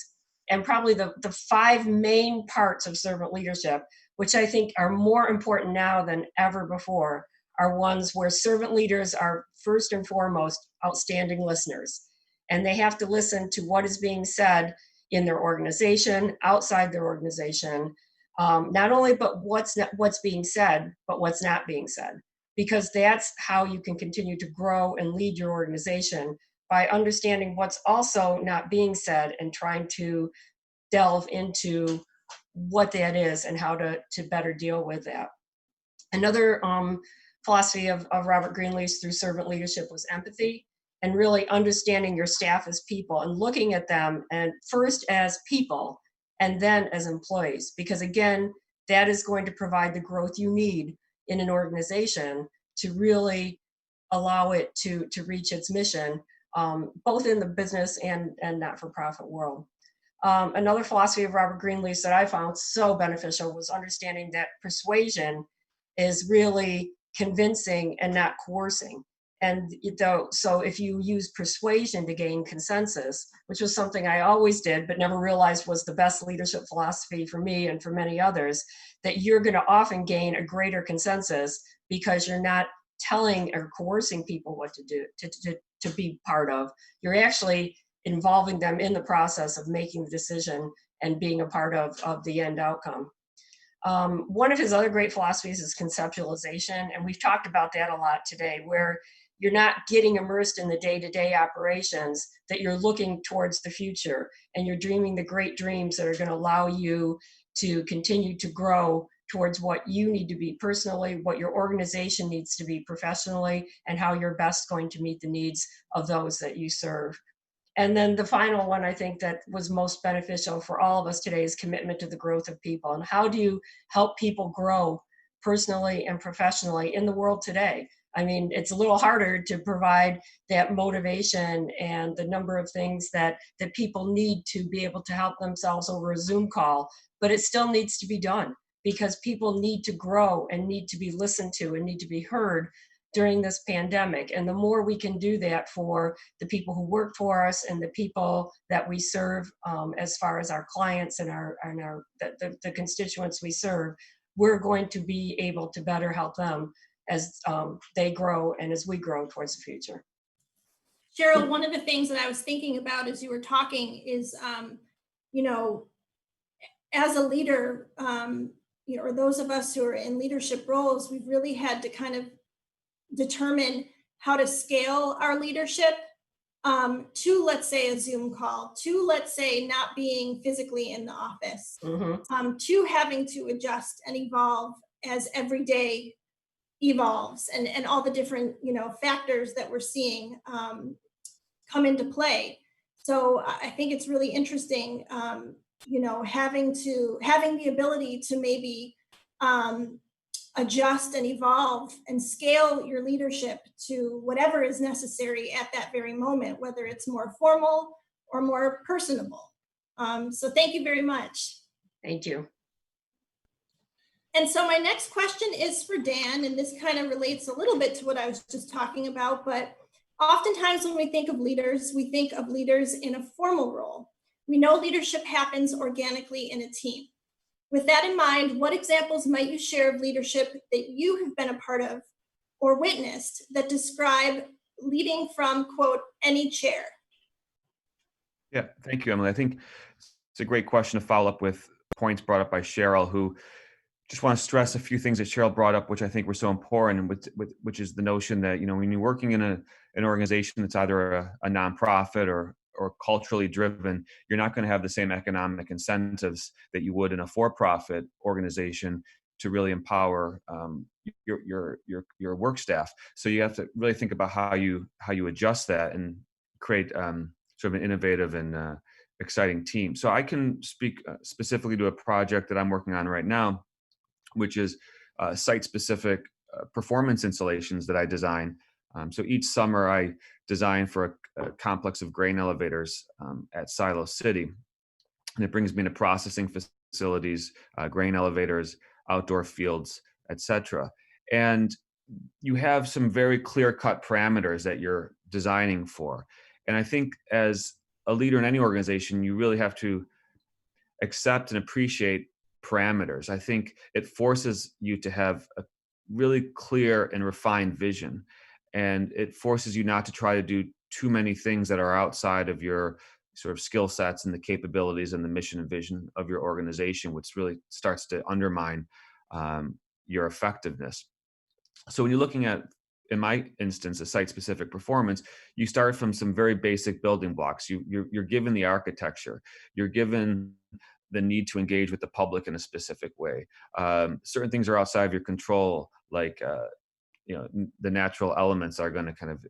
And probably the 5 main parts of servant leadership, which I think are more important now than ever before, are ones where servant leaders are first and foremost outstanding listeners. And they have to listen to what is being said in their organization, outside their organization, not only but what's being said, but what's not being said. Because that's how you can continue to grow and lead your organization, by understanding what's also not being said and trying to delve into what that is and how to better deal with that. Another philosophy of Robert Greenleaf's through servant leadership was empathy, and really understanding your staff as people and looking at them and first as people and then as employees, because again, that is going to provide the growth you need in an organization to really allow it to reach its mission, both in the business and not-for-profit world. Another philosophy of Robert Greenleaf's that I found so beneficial was understanding that persuasion is really convincing and not coercing. And so if you use persuasion to gain consensus, which was something I always did, but never realized was the best leadership philosophy for me and for many others, that you're going to often gain a greater consensus because you're not telling or coercing people what to do, to be part of. You're actually involving them in the process of making the decision and being a part of the end outcome. One of his other great philosophies is conceptualization, and we've talked about that a lot today, where you're not getting immersed in the day-to-day operations, that you're looking towards the future and you're dreaming the great dreams that are going to allow you to continue to grow towards what you need to be personally, what your organization needs to be professionally, and how you're best going to meet the needs of those that you serve. And then the final one I think that was most beneficial for all of us today is commitment to the growth of people. And how do you help people grow personally and professionally in the world today? I mean, it's a little harder to provide that motivation and the number of things that people need to be able to help themselves over a Zoom call, but it still needs to be done because people need to grow and need to be listened to and need to be heard during this pandemic. And the more we can do that for the people who work for us and the people that we serve, as far as our clients and the constituents we serve, we're going to be able to better help them as they grow and as we grow towards the future. Cheryl, one of the things that I was thinking about as you were talking is, as a leader, or those of us who are in leadership roles, we've really had to kind of determine how to scale our leadership to, let's say, a Zoom call, to, let's say, not being physically in the office, to having to adjust and evolve as every day evolves and all the different, factors that we're seeing come into play. So I think it's really interesting, having the ability to maybe adjust and evolve and scale your leadership to whatever is necessary at that very moment, whether it's more formal or more personable. So thank you very much. Thank you. And so my next question is for Dan, and this kind of relates a little bit to what I was just talking about, but oftentimes when we think of leaders in a formal role. We know leadership happens organically in a team. With that in mind, what examples might you share of leadership that you have been a part of or witnessed that describe leading from, quote, any chair? Yeah, thank you, Emily. I think it's a great question to follow up with points brought up by Cheryl, who just want to stress a few things that Cheryl brought up, which I think were so important, which is the notion that, when you're working in an organization that's either a nonprofit or culturally driven, you're not going to have the same economic incentives that you would in a for-profit organization to really empower your work staff. So you have to really think about how you adjust that and create sort of an innovative and exciting team. So I can speak specifically to a project that I'm working on right now, which is site-specific performance installations that I design. So each summer I design for a complex of grain elevators at Silo City. And it brings me to processing facilities, grain elevators, outdoor fields, etc. And you have some very clear-cut parameters that you're designing for. And I think as a leader in any organization, you really have to accept and appreciate parameters. I think it forces you to have a really clear and refined vision. And it forces you not to try to do too many things that are outside of your sort of skill sets and the capabilities and the mission and vision of your organization, which really starts to undermine your effectiveness. So when you're looking at, in my instance, a site-specific performance, you start from some very basic building blocks. You're given the architecture. You're given the need to engage with the public in a specific way. Certain things are outside of your control, like the natural elements are going to kind of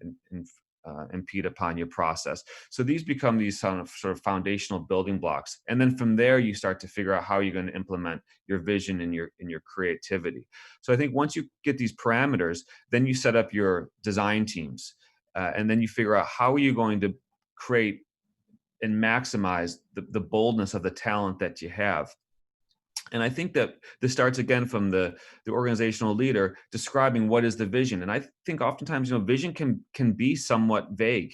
impede upon your process. So these become these sort of foundational building blocks, and then from there you start to figure out how you're going to implement your vision and your creativity. So I think once you get these parameters, then you set up your design teams, and then you figure out how are you going to create and maximize the boldness of the talent that you have. And I think that this starts again from the organizational leader describing what is the vision. And I think oftentimes, vision can be somewhat vague.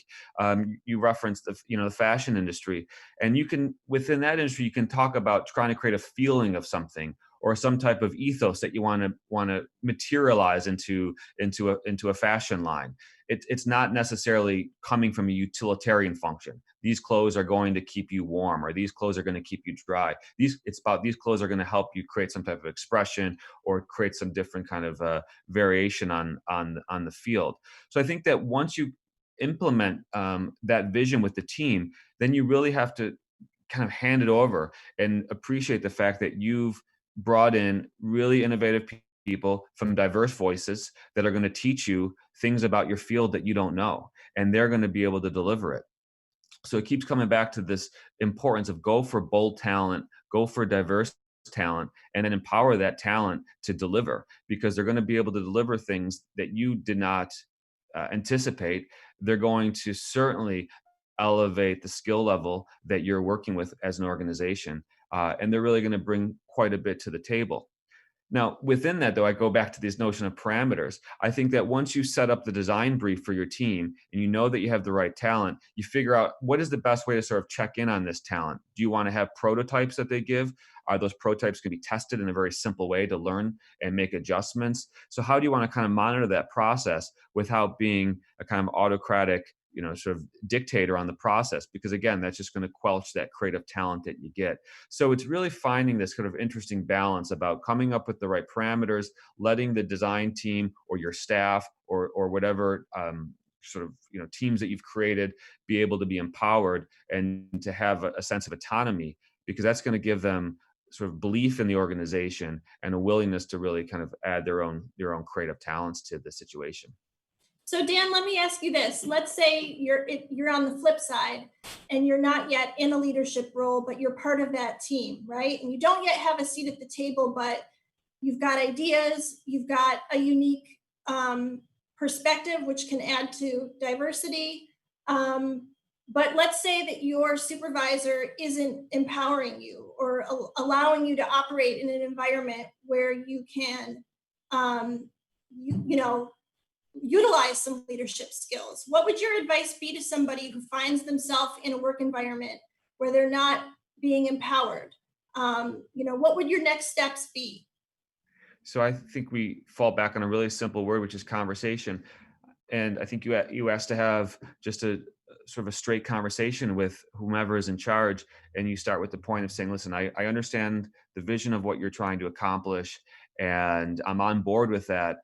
You referenced the fashion industry, and you can, within that industry, you can talk about trying to create a feeling of something or some type of ethos that you want to materialize into a fashion line. It's not necessarily coming from a utilitarian function. These clothes are going to keep you warm, or these clothes are going to keep you dry. These clothes are going to help you create some type of expression or create some different kind of variation on the field. So I think that once you implement that vision with the team, then you really have to kind of hand it over and appreciate the fact that you've brought in really innovative people from diverse voices that are going to teach you things about your field that you don't know, and they're going to be able to deliver it. So it keeps coming back to this importance of go for bold talent, go for diverse talent, and then empower that talent to deliver, because they're going to be able to deliver things that you did not anticipate. They're going to certainly elevate the skill level that you're working with as an organization. And they're really going to bring quite a bit to the table. Now, within that, though, I go back to this notion of parameters. I think that once you set up the design brief for your team and you know that you have the right talent, you figure out what is the best way to sort of check in on this talent. Do you want to have prototypes that they give? Are those prototypes going to be tested in a very simple way to learn and make adjustments? So how do you want to kind of monitor that process without being a kind of autocratic, sort of dictator on the process? Because again, that's just going to quelch that creative talent that you get. So it's really finding this kind of interesting balance about coming up with the right parameters, letting the design team or your staff or whatever sort of teams that you've created be able to be empowered and to have a sense of autonomy, because that's going to give them sort of belief in the organization and a willingness to really kind of add their own creative talents to the situation. So Dan, let me ask you this. Let's say you're on the flip side and you're not yet in a leadership role, but you're part of that team, right? And you don't yet have a seat at the table, but you've got ideas, you've got a unique perspective, which can add to diversity. But let's say that your supervisor isn't empowering you or allowing you to operate in an environment where you can, utilize some leadership skills. What would your advice be to somebody who finds themselves in a work environment where they're not being empowered? What would your next steps be? So I think we fall back on a really simple word, which is conversation. and I think you asked to have just a sort of a straight conversation with whomever is in charge, and you start with the point of saying, listen, I understand the vision of what you're trying to accomplish, and I'm on board with that.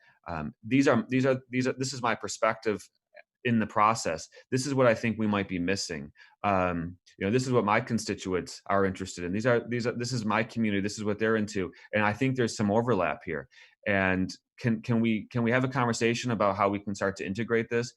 This is my perspective in the process. This is what I think we might be missing. This is what my constituents are interested in. This is my community. This is what they're into, and I think there's some overlap here. And can we have a conversation about how we can start to integrate this?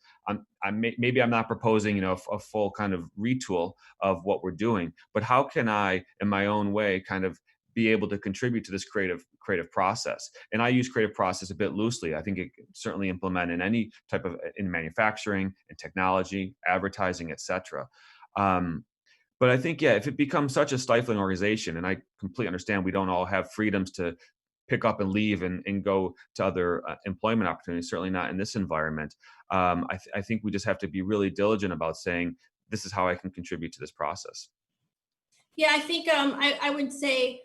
Maybe I'm not proposing a full kind of retool of what we're doing, but how can I, in my own way, kind of be able to contribute to this creative process? And I use creative process a bit loosely. I think it can certainly implement in any type of, in manufacturing, in technology, advertising, etc. But I think, if it becomes such a stifling organization, and I completely understand we don't all have freedoms to pick up and leave and go to other employment opportunities, certainly not in this environment. I think we just have to be really diligent about saying, this is how I can contribute to this process. Yeah, I think I would say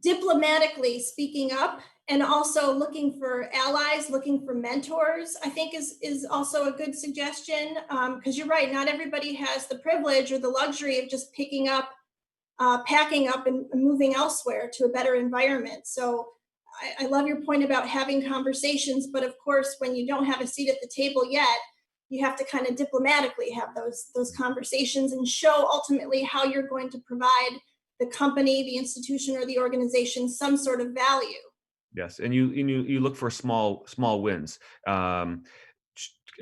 diplomatically speaking up, and also looking for allies, looking for mentors, I think is also a good suggestion. Because you're right, not everybody has the privilege or the luxury of just packing up and moving elsewhere to a better environment. So I love your point about having conversations, but of course, when you don't have a seat at the table yet, you have to kind of diplomatically have those conversations and show ultimately how you're going to provide the company, the institution, or the organization some sort of value. Yes, and you look for small wins.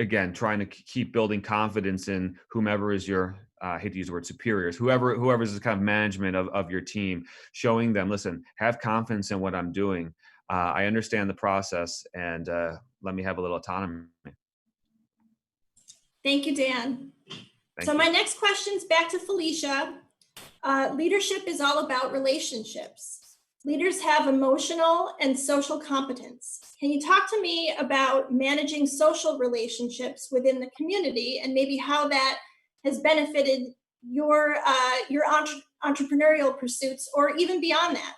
Again, trying to keep building confidence in whomever is your, I hate to use the word superiors, whoever's the kind of management of your team, showing them, listen, have confidence in what I'm doing. I understand the process, and let me have a little autonomy. Thank you, Dan. Thank so you. My next question's back to Felicia. Leadership is all about relationships. Leaders have emotional and social competence. Can you talk to me about managing social relationships within the community, and maybe how that has benefited your entrepreneurial pursuits, or even beyond that?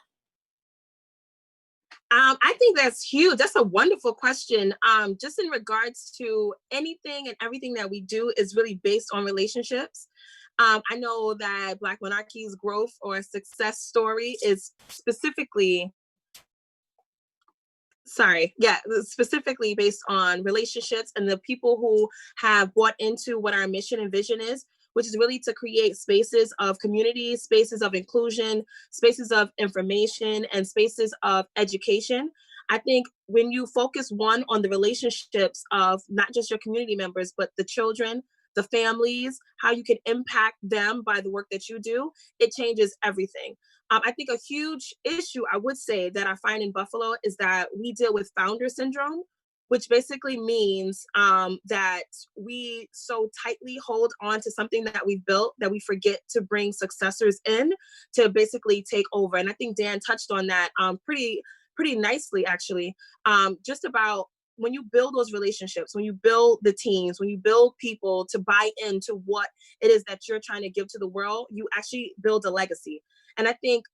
I think that's huge. That's a wonderful question. Just in regards to anything and everything that we do is really based on relationships. I know that Black Monarchy's growth or success story is specifically based on relationships and the people who have bought into what our mission and vision is, which is really to create spaces of community, spaces of inclusion, spaces of information, and spaces of education. I think when you focus on the relationships of not just your community members, but the children, the families, how you can impact them by the work that you do, it changes everything. I think a huge issue I would say that I find in Buffalo is that we deal with founder syndrome, which basically means that we so tightly hold on to something that we've built that we forget to bring successors in to basically take over. And I think Dan touched on that pretty nicely, actually, just about when you build those relationships, when you build the teams, when you build people to buy into what it is that you're trying to give to the world, you actually build a legacy. And I think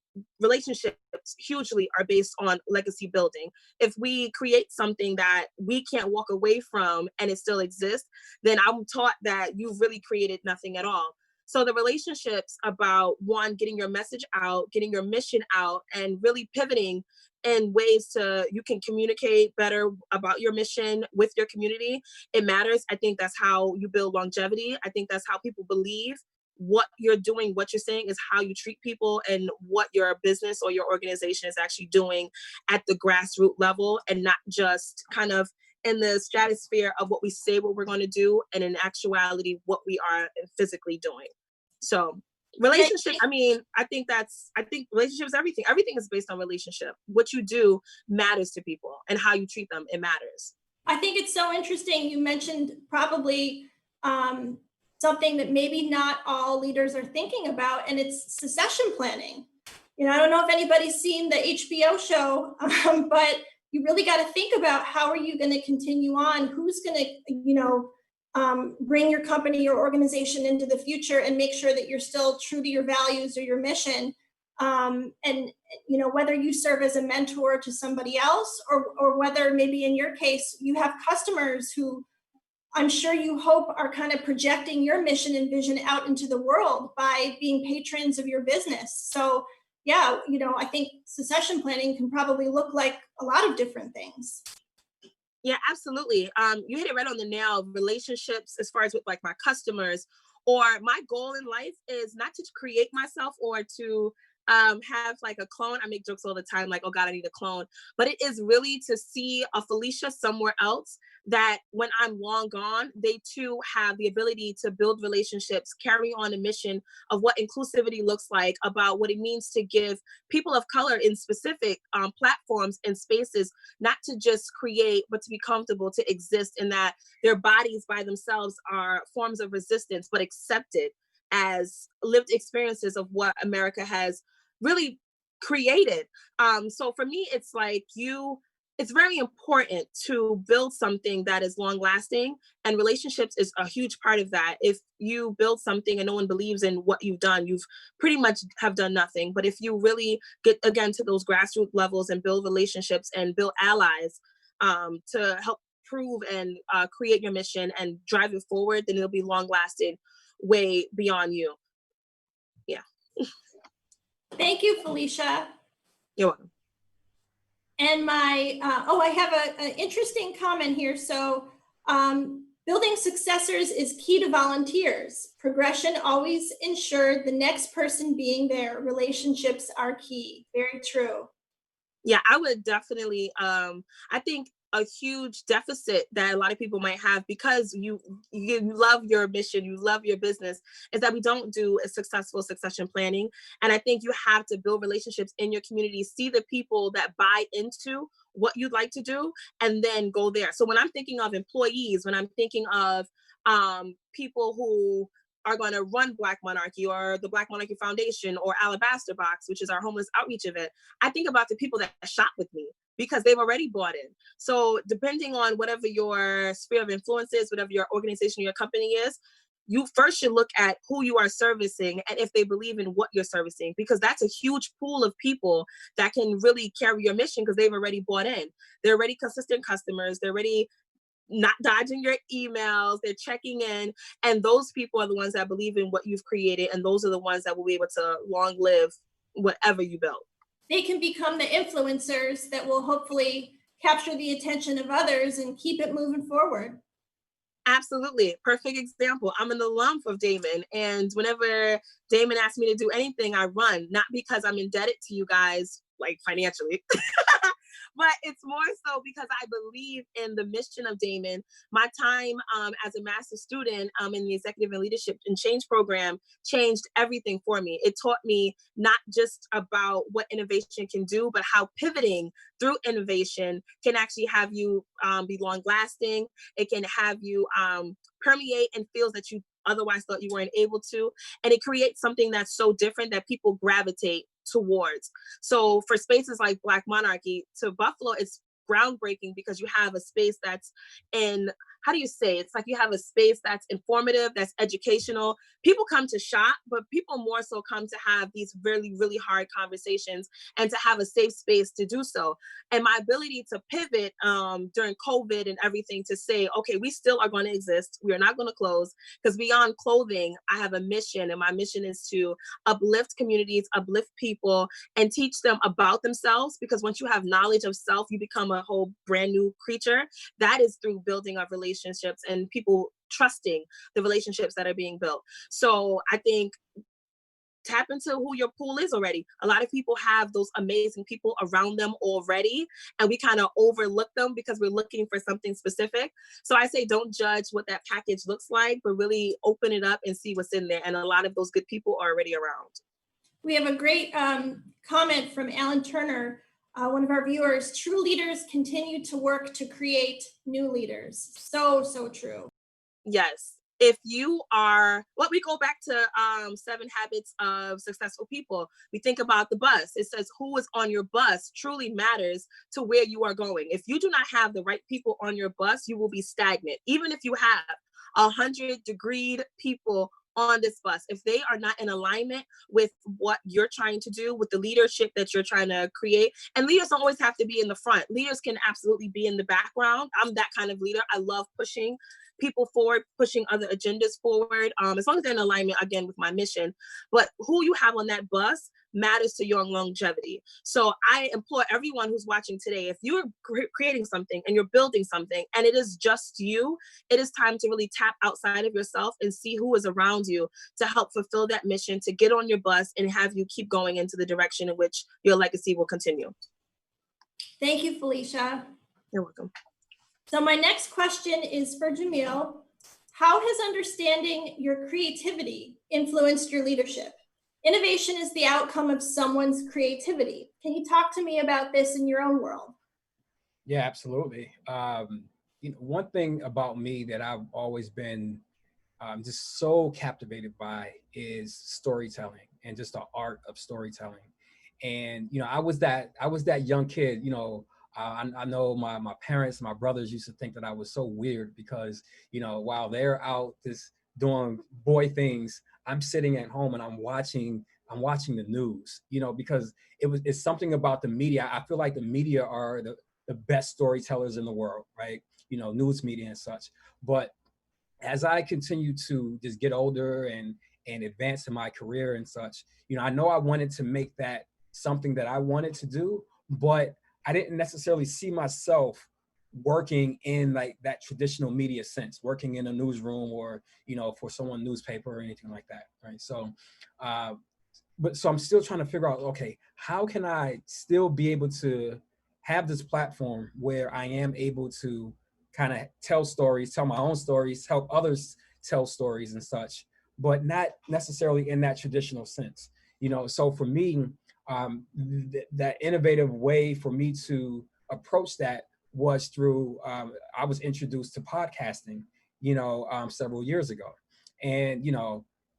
relationships hugely are based on legacy building. If we create something that we can't walk away from and it still exists, then I'm taught that you've really created nothing at all. So the relationships about, one, getting your message out, getting your mission out, and really pivoting in ways to you can communicate better about your mission with your community, it matters. I think that's how you build longevity. I think that's how people believe what you're doing, what you're saying is how you treat people, and what your business or your organization is actually doing at the grassroots level, and not just kind of in the stratosphere of what we say what we're going to do, and in actuality what we are physically doing. So relationship, I think relationships, everything is based on relationship. What you do matters to people, and how you treat them, it matters. I think it's so interesting. You mentioned probably something that maybe not all leaders are thinking about, and it's succession planning. I don't know if anybody's seen the HBO show, but you really got to think about how are you going to continue on? Who's going to, bring your company, your organization into the future, and make sure that you're still true to your values or your mission. And whether you serve as a mentor to somebody else, or whether maybe in your case you have customers who I'm sure you hope are kind of projecting your mission and vision out into the world by being patrons of your business. So yeah, I think succession planning can probably look like a lot of different things. Yeah, absolutely. You hit it right on the nail. Relationships, as far as with like my customers, or my goal in life is not to create myself or to have like a clone. I make jokes all the time, like, oh God, I need a clone. But it is really to see a Felicia somewhere else, that when I'm long gone, they too have the ability to build relationships, carry on a mission of what inclusivity looks like, about what it means to give people of color in specific platforms and spaces, not to just create, but to be comfortable to exist, in that their bodies by themselves are forms of resistance, but accepted as lived experiences of what America has really created. So for me, it's like it's very important to build something that is long lasting, and relationships is a huge part of that. If you build something and no one believes in what you've done, you've pretty much have done nothing. But if you really get again to those grassroots levels and build relationships and build allies to help prove and create your mission and drive it forward, then it'll be long lasting, way beyond you. Yeah. Thank you, Felicia. You're welcome. And I have an interesting comment here. So building successors is key to volunteers. Progression always ensured the next person being there. Relationships are key. Very true. Yeah, I would definitely, I think a huge deficit that a lot of people might have, because you love your mission, you love your business, is that we don't do a successful succession planning. And I think you have to build relationships in your community, see the people that buy into what you'd like to do, and then go there. So when I'm thinking of employees, when I'm thinking of people who are going to run Black Monarchy or the Black Monarchy Foundation or Alabaster Box, which is our homeless outreach event, I think about the people that shop with me, because they've already bought in. So depending on whatever your sphere of influence is, whatever your organization or your company is, you first should look at who you are servicing and if they believe in what you're servicing, because that's a huge pool of people that can really carry your mission, because they've already bought in. They're already consistent customers. They're already not dodging your emails, they're checking in. And those people are the ones that believe in what you've created. And those are the ones that will be able to long live whatever you build. They can become the influencers that will hopefully capture the attention of others and keep it moving forward. Absolutely. Perfect example. I'm an alum of Daemen, and whenever Daemen asks me to do anything, I run, not because I'm indebted to you guys, like financially, but it's more so because I believe in the mission of Daemen. My time as a master's student in the Executive and Leadership and Change program changed everything for me. It taught me not just about what innovation can do, but how pivoting through innovation can actually have you be long lasting. It can have you permeate in fields that you otherwise thought you weren't able to. And it creates something that's so different that people gravitate towards. So for spaces like Black Monarchy, to Buffalo, it's groundbreaking because you have a space that's in, how do you say, it's like you have a space that's informative, that's educational. People come to shop, but people more so come to have these really, really hard conversations and to have a safe space to do so. And my ability to pivot during COVID and everything to say, okay, we still are going to exist. We are not going to close, because beyond clothing, I have a mission, and my mission is to uplift communities, uplift people, and teach them about themselves. Because once you have knowledge of self, you become a whole brand new creature. That is through building of relationships and people trusting the relationships that are being built. So I think tap into who your pool is already. A lot of people have those amazing people around them already, and we kind of overlook them because we're looking for something specific. So I say don't judge what that package looks like, but really open it up and see what's in there. And a lot of those good people are already around. We have a great comment from Alan Turner, one of our viewers. True leaders continue to work to create new leaders. So, so true. Yes. If you are, we go back to 7 Habits of Successful People. We think about the bus. It says who is on your bus truly matters to where you are going. If you do not have the right people on your bus, you will be stagnant. Even if you have 100 degreed people on this bus, if they are not in alignment with what you're trying to do, with the leadership that you're trying to create, and leaders don't always have to be in the front. Leaders can absolutely be in the background. I'm that kind of leader. I love pushing people forward, pushing other agendas forward, as long as they're in alignment, again, with my mission. But who you have on that bus matters to your longevity. So I implore everyone who's watching today, if you're creating something and you're building something and it is just you, it is time to really tap outside of yourself and see who is around you to help fulfill that mission, to get on your bus and have you keep going into the direction in which your legacy will continue. Thank you, Felicia. You're welcome. So my next question is for Jamil. How has understanding your creativity influenced your leadership? Innovation is the outcome of someone's creativity. Can you talk to me about this in your own world? Yeah, absolutely. One thing about me that I've always been just so captivated by is storytelling and just the art of storytelling. And I was that young kid. I know my parents, my brothers used to think that I was so weird because while they're out just doing boy things, I'm sitting at home and I'm watching the news. Because it's something about the media. I feel like the media are the best storytellers in the world, right? News media and such. But as I continue to just get older and advance in my career and such, I know I wanted to make that something that I wanted to do, but I didn't necessarily see myself working in like that traditional media sense, working in a newsroom or, for someone newspaper or anything like that, right? So, so I'm still trying to figure out, okay, how can I still be able to have this platform where I am able to kind of tell stories, tell my own stories, help others tell stories and such, but not necessarily in that traditional sense. So for me, that innovative way for me to approach that was through, I was introduced to podcasting, several years ago. And,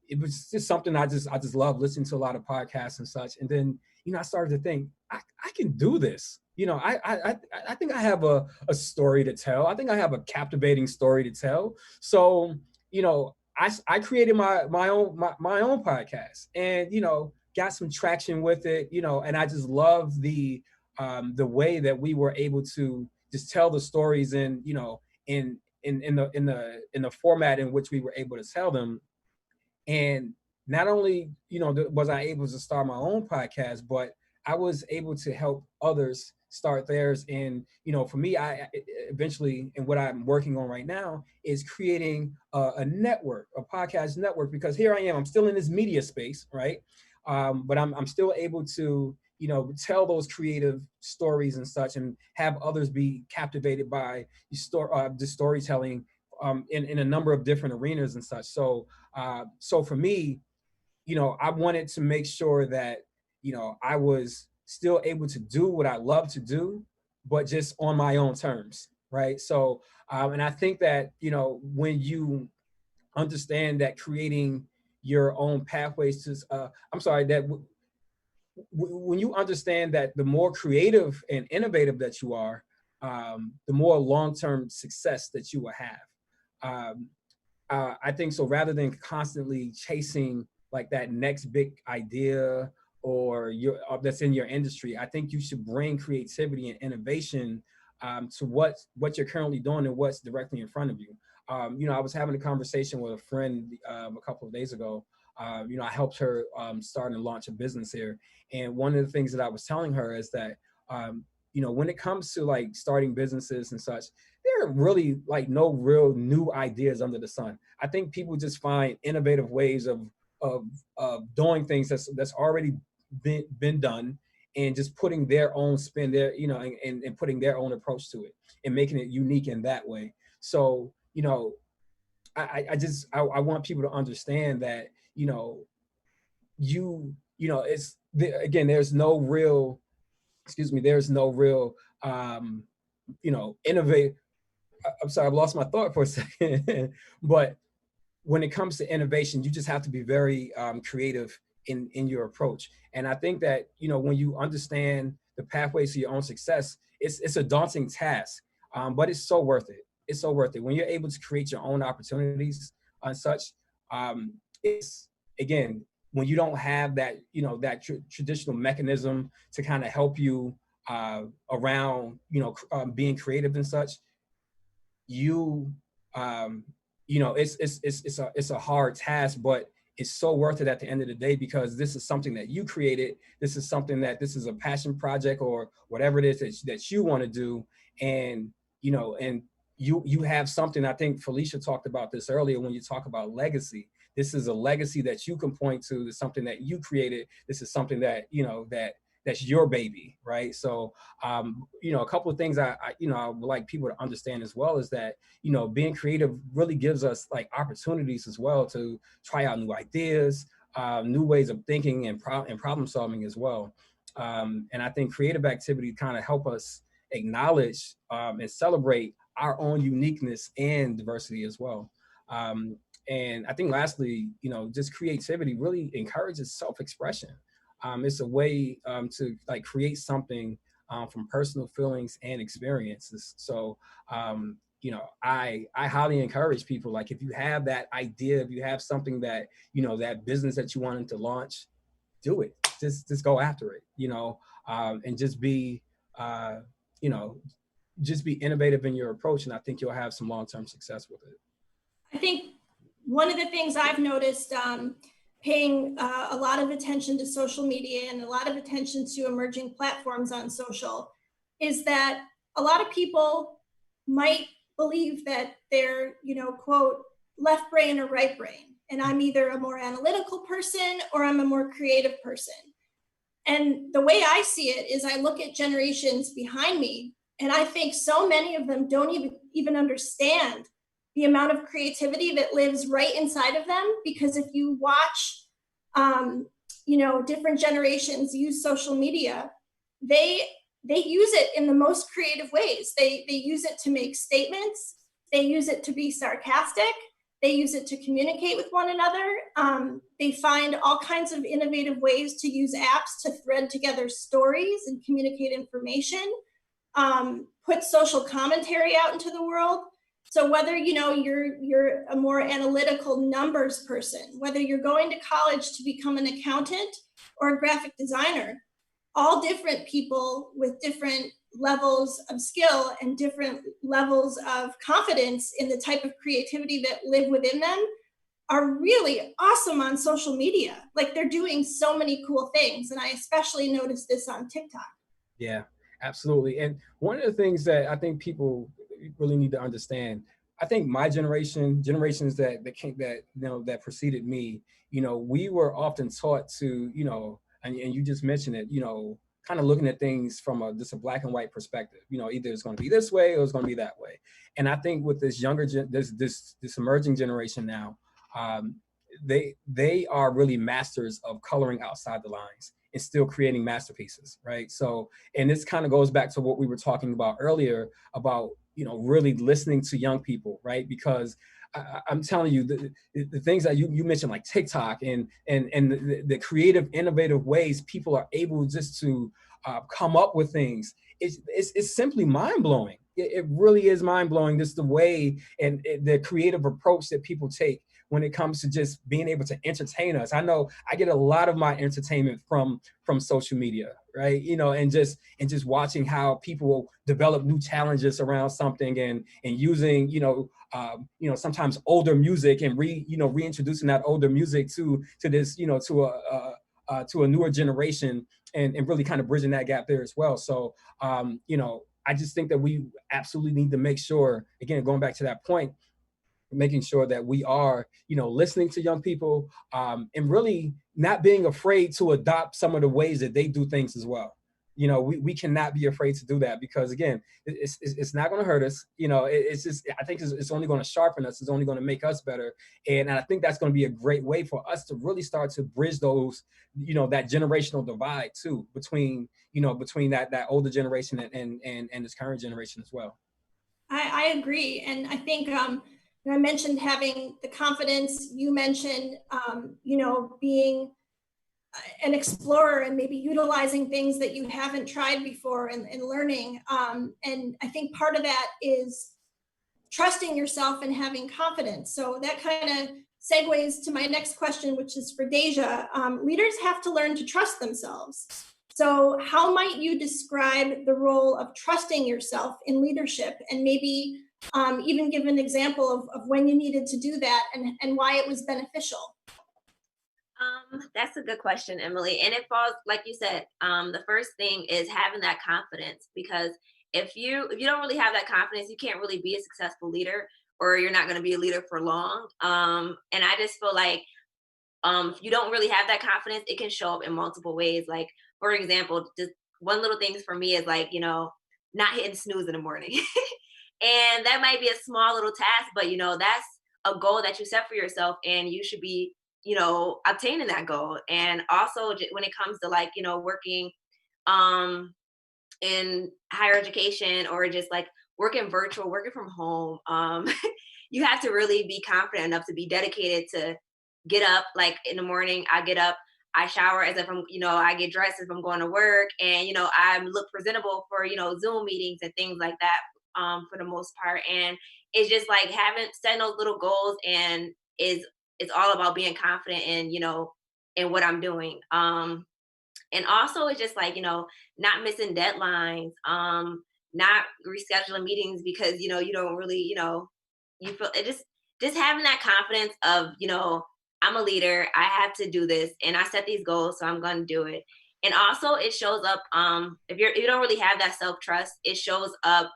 it was just something I just love listening to a lot of podcasts and such. And then, I started to think, I can do this. I think I have a story to tell. I think I have a captivating story to tell. So, I created my own podcast and, got some traction with it, and I just love the way that we were able to just tell the stories in the format in which we were able to tell them. And not only, was I able to start my own podcast, but I was able to help others start theirs. And, for me, I eventually, and what I'm working on right now is creating a network, a podcast network, because here I am, I'm still in this media space, right? But I'm still able to, tell those creative stories and such and have others be captivated by the storytelling in a number of different arenas and such. So for me, I wanted to make sure that, I was still able to do what I love to do, but just on my own terms, right? So, and I think that, when you understand that creating your own pathways to, when you understand that the more creative and innovative that you are, the more long-term success that you will have. I think so. Rather than constantly chasing like that next big idea or that's in your industry, I think you should bring creativity and innovation to what you're currently doing and what's directly in front of you. I was having a conversation with a friend a couple of days ago. I helped her start and launch a business here, and one of the things that I was telling her is that when it comes to like starting businesses and such, there are really like no real new ideas under the sun. I think people just find innovative ways of doing things that's already been done and just putting their own spin there, and putting their own approach to it and making it unique in that way. So, I want people to understand that, there's no real, innovate. I'm sorry, I've lost my thought for a second. But when it comes to innovation, you just have to be very creative in your approach. And I think that, when you understand the pathways to your own success, it's a daunting task, but it's so worth it. It's so worth it. When you're able to create your own opportunities and such, it's, again, when you don't have that, that traditional mechanism to kind of help you around, being creative and such, it's a hard task, but it's so worth it at the end of the day, because this is something that you created. This is something this is a passion project or whatever it is that you want to do. And, and you have something, I think Felicia talked about this earlier when you talk about legacy. This is a legacy that you can point to. It's something that you created. This is something that, that's your baby, right? So, a couple of things I would like people to understand as well is that, being creative really gives us like opportunities as well to try out new ideas, new ways of thinking and problem solving as well. And I think creative activities kind of help us acknowledge and celebrate our own uniqueness and diversity as well. And I think lastly, just creativity really encourages self-expression. It's a way to like create something from personal feelings and experiences. So, I highly encourage people, like if you have that idea, if you have something that, that business that you wanted to launch, do it. Just go after it, and just be, just be innovative in your approach. And I think you'll have some long-term success with it. I think one of the things I've noticed paying a lot of attention to social media and a lot of attention to emerging platforms on social is that a lot of people might believe that they're, quote, left brain or right brain. And I'm either a more analytical person or I'm a more creative person. And the way I see it is I look at generations behind me and I think so many of them don't even understand the amount of creativity that lives right inside of them. Because if you watch, different generations use social media, they use it in the most creative ways. They use it to make statements. They use it to be sarcastic. They use it to communicate with one another. They find all kinds of innovative ways to use apps to thread together stories and communicate information, put social commentary out into the world. So whether, you're a more analytical numbers person, whether you're going to college to become an accountant or a graphic designer, all different people with different levels of skill and different levels of confidence in the type of creativity that live within them are really awesome on social media. Like they're doing so many cool things. And I especially noticed this on TikTok. Yeah, absolutely. And one of the things that I think people really need to understand, I think my generations that preceded me, we were often taught to, and you just mentioned it, kind of looking at things from just a black and white perspective. Either it's going to be this way or it's going to be that way. And I think with this younger, this emerging generation now, they are really masters of coloring outside the lines and still creating masterpieces, right? So, and this kind of goes back to what we were talking about earlier about, really listening to young people, right? Because I'm telling you, the things that you mentioned, like TikTok and the creative, innovative ways people are able just to come up with things, it's simply mind-blowing. It really is mind-blowing, just the way and the creative approach that people take when it comes to just being able to entertain us. I know I get a lot of my entertainment from social media, right? And just watching how people develop new challenges around something and using, sometimes older music and reintroducing that older music to this, to a newer generation and really kind of bridging that gap there as well. So, I just think that we absolutely need to make sure, again, going back to that point, making sure that we are, listening to young people and really not being afraid to adopt some of the ways that they do things as well. We cannot be afraid to do that because, again, it's not going to hurt us. It's just, I think it's only going to sharpen us. It's only going to make us better. And I think that's going to be a great way for us to really start to bridge those, that generational divide too, between that older generation and this current generation as well. I agree. And I think, I mentioned having the confidence. You mentioned, being an explorer and maybe utilizing things that you haven't tried before and learning. And I think part of that is trusting yourself and having confidence. So that kind of segues to my next question, which is for Deja. Leaders have to learn to trust themselves. So how might you describe the role of trusting yourself in leadership, and maybe even give an example of when you needed to do that and why it was beneficial? That's a good question, Emily. And it falls, like you said, the first thing is having that confidence, because if you don't really have that confidence, you can't really be a successful leader, or you're not going to be a leader for long. And I just feel like if you don't really have that confidence, it can show up in multiple ways. Like, for example, just one little thing for me is like, not hitting snooze in the morning. And that might be a small little task, but that's a goal that you set for yourself, and you should be, obtaining that goal. And also when it comes to like, working in higher education, or just like working virtual, working from home, you have to really be confident enough to be dedicated to get up. Like in the morning, I get up, I shower as if I'm, I get dressed as if I'm going to work, and I look presentable for Zoom meetings and things like that, for the most part. And it's just like setting those little goals, and it's all about being confident in in what I'm doing. And also it's just like not missing deadlines, not rescheduling meetings because you don't really you feel it, just having that confidence of I'm a leader, I have to do this, and I set these goals, so I'm going to do it. And also it shows up, if you don't really have that self-trust, it shows up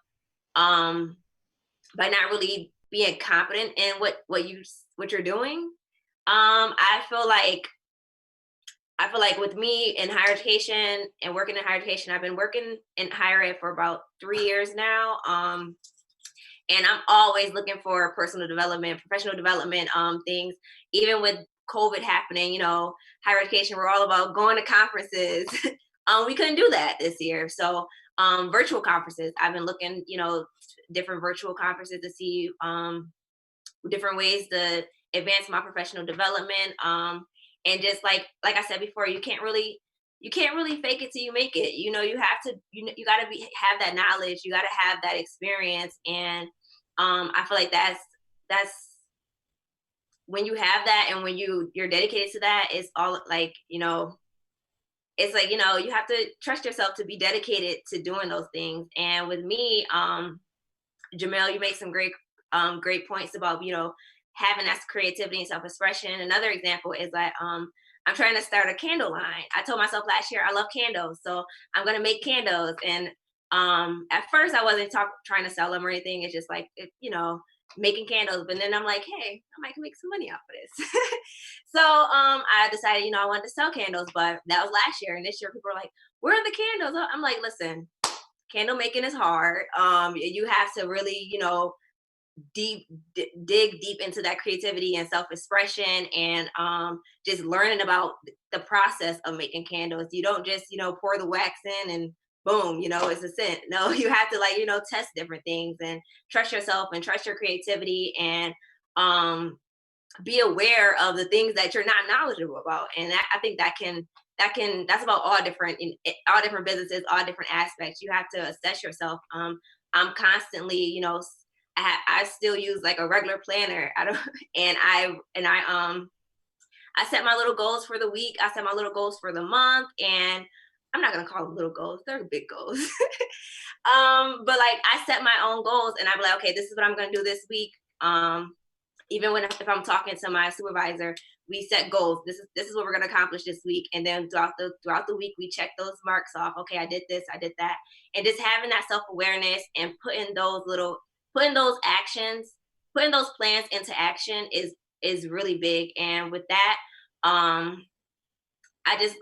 by not really being confident in what you're doing. I feel like with me in higher education and working in higher education, I've been working in higher ed for about 3 years now. And I'm always looking for personal development, professional development, things. Even with COVID happening, higher education, we're all about going to conferences. We couldn't do that this year. So virtual conferences, I've been looking, different virtual conferences to see different ways to advance my professional development. And just like I said before, you can't really fake it till you make it. You have to, you got to have that knowledge, you got to have that experience. And I feel like that's when you have that, and when you're dedicated to that, it's all like, it's like, you have to trust yourself to be dedicated to doing those things. And with me, Jamil, you made some great points about, having that creativity and self-expression. Another example is that I'm trying to start a candle line. I told myself last year I love candles, so I'm going to make candles. And at first I wasn't trying to sell them or anything. It's just like, making candles. But then I'm like, hey, I might make some money off of this. So I decided, I wanted to sell candles, but that was last year. And this year people are like, where are the candles? I'm like, listen, candle making is hard. You have to really, dig deep into that creativity and self-expression, and just learning about the process of making candles. You don't just pour the wax in and boom, it's a scent. No, you have to test different things, and trust yourself, and trust your creativity, and be aware of the things that you're not knowledgeable about. And I think that's about all different businesses, all different aspects. You have to assess yourself. I'm constantly, I still use like a regular planner. I set my little goals for the week. I set my little goals for the month, and I'm not gonna call them little goals; they're big goals. But like I set my own goals, and I'm like, okay, this is what I'm gonna do this week. Even if I'm talking to my supervisor, we set goals. This is what we're gonna accomplish this week, and then throughout the week, we check those marks off. Okay, I did this, I did that, and just having that self-awareness and putting those plans into action is really big. And with that, I just,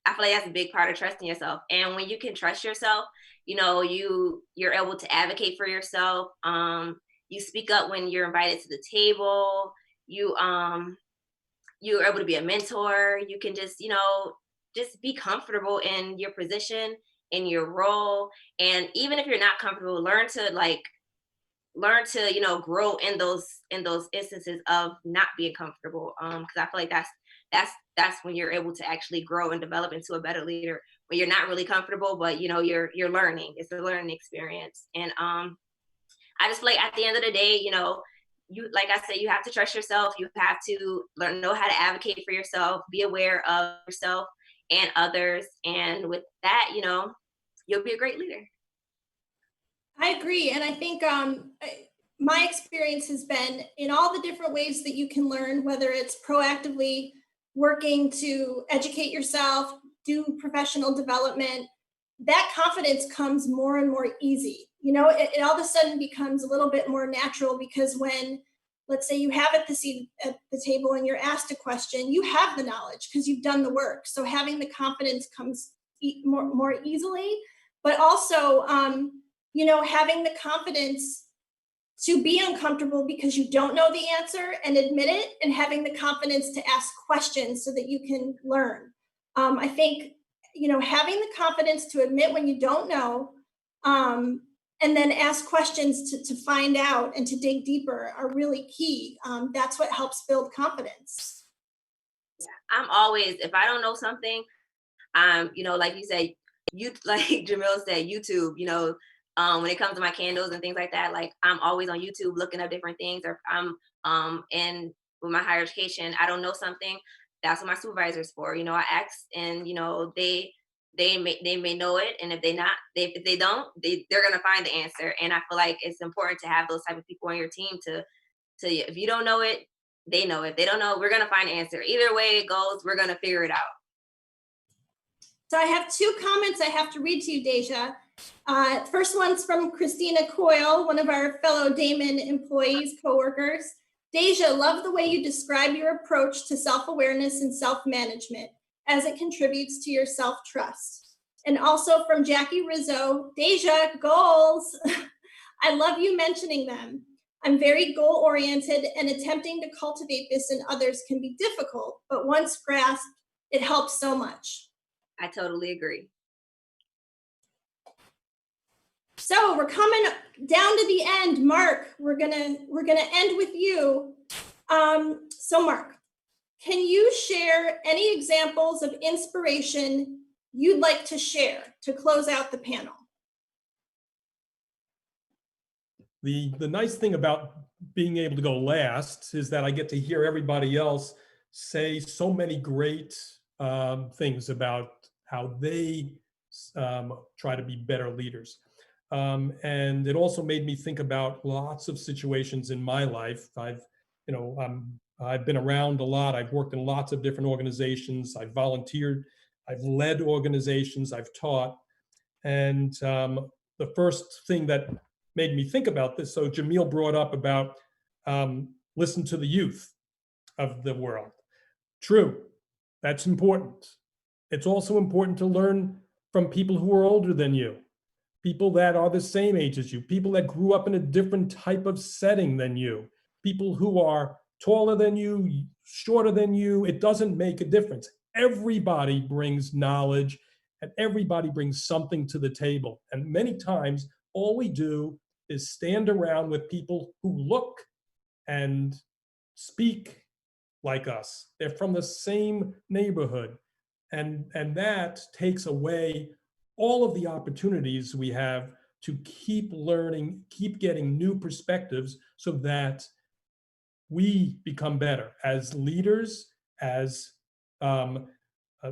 I feel like that's a big part of trusting yourself. And when you can trust yourself, you're able to advocate for yourself. You speak up when you're invited to the table. You're able to be a mentor. You can just be comfortable in your position, in your role. And even if you're not comfortable, learn to grow in those instances of not being comfortable. Because I feel like that's when you're able to actually grow and develop into a better leader, when you're not really comfortable, but you're learning. It's a learning experience. And I just feel like at the end of the day, like I said, you have to trust yourself. You have to know how to advocate for yourself, be aware of yourself and others. And with that, you'll be a great leader. I agree. And I think my experience has been in all the different ways that you can learn, whether it's proactively working to educate yourself, do professional development, that confidence comes more and more easy. It all of a sudden becomes a little bit more natural, because when, let's say, you have at the table and you're asked a question, you have the knowledge because you've done the work. So having the confidence comes more easily, but also, having the confidence to be uncomfortable because you don't know the answer and admit it, and having the confidence to ask questions so that you can learn. I think, having the confidence to admit when you don't know, and then ask questions to find out and to dig deeper are really key. That's what helps build confidence. Yeah, I'm always, if I don't know something, like you said, like Jamil said, YouTube, when it comes to my candles and things like that, like I'm always on YouTube looking up different things. Or I'm and with my higher education, I don't know something, that's what my supervisor's for. I ask, and they may know it, and if they don't, they're gonna find the answer. And I feel like it's important to have those type of people on your team to if you don't know it, they know it. If they don't know, we're gonna find an answer. Either way it goes, we're gonna figure it out. So I have two comments I have to read to you, Deja. First one's from Christina Coyle, one of our fellow Daemen employees, coworkers. Deja, love the way you describe your approach to self-awareness and self-management, as it contributes to your self-trust. And also from Jackie Rizzo, Deja, goals. I love you mentioning them. I'm very goal-oriented, and attempting to cultivate this in others can be difficult, but once grasped, it helps so much. I totally agree. So we're coming down to the end. Mark, we're gonna end with you. So Mark, can you share any examples of inspiration you'd like to share to close out the panel? The nice thing about being able to go last is that I get to hear everybody else say so many great things about how they try to be better leaders. And it also made me think about lots of situations in my life. I've been around a lot. I've worked in lots of different organizations. I've volunteered. I've led organizations. I've taught. And the first thing that made me think about this, so Jamil brought up about listen to the youth of the world. True, that's important. It's also important to learn from people who are older than you, people that are the same age as you, people that grew up in a different type of setting than you, people who are taller than you, shorter than you. It doesn't make a difference. Everybody brings knowledge, and everybody brings something to the table. And many times, all we do is stand around with people who look and speak like us. They're from the same neighborhood. And that takes away all of the opportunities we have to keep learning, keep getting new perspectives so that we become better as leaders, as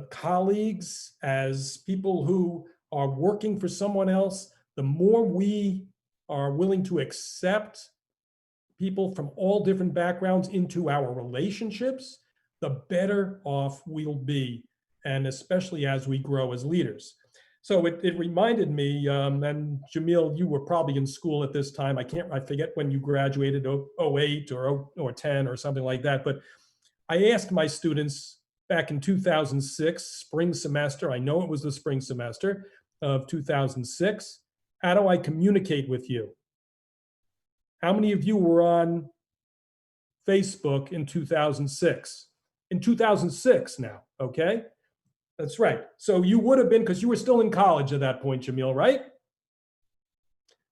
colleagues, as people who are working for someone else. The more we are willing to accept people from all different backgrounds into our relationships, the better off we'll be, and especially as we grow as leaders. So it reminded me, and Jamil, you were probably in school at this time. I forget when you graduated, 08 or 10 or something like that. But I asked my students back in 2006, spring semester, I know it was the spring semester of 2006, how do I communicate with you? How many of you were on Facebook in 2006? In 2006 now, okay? That's right. So you would have been, because you were still in college at that point, Jamil, right?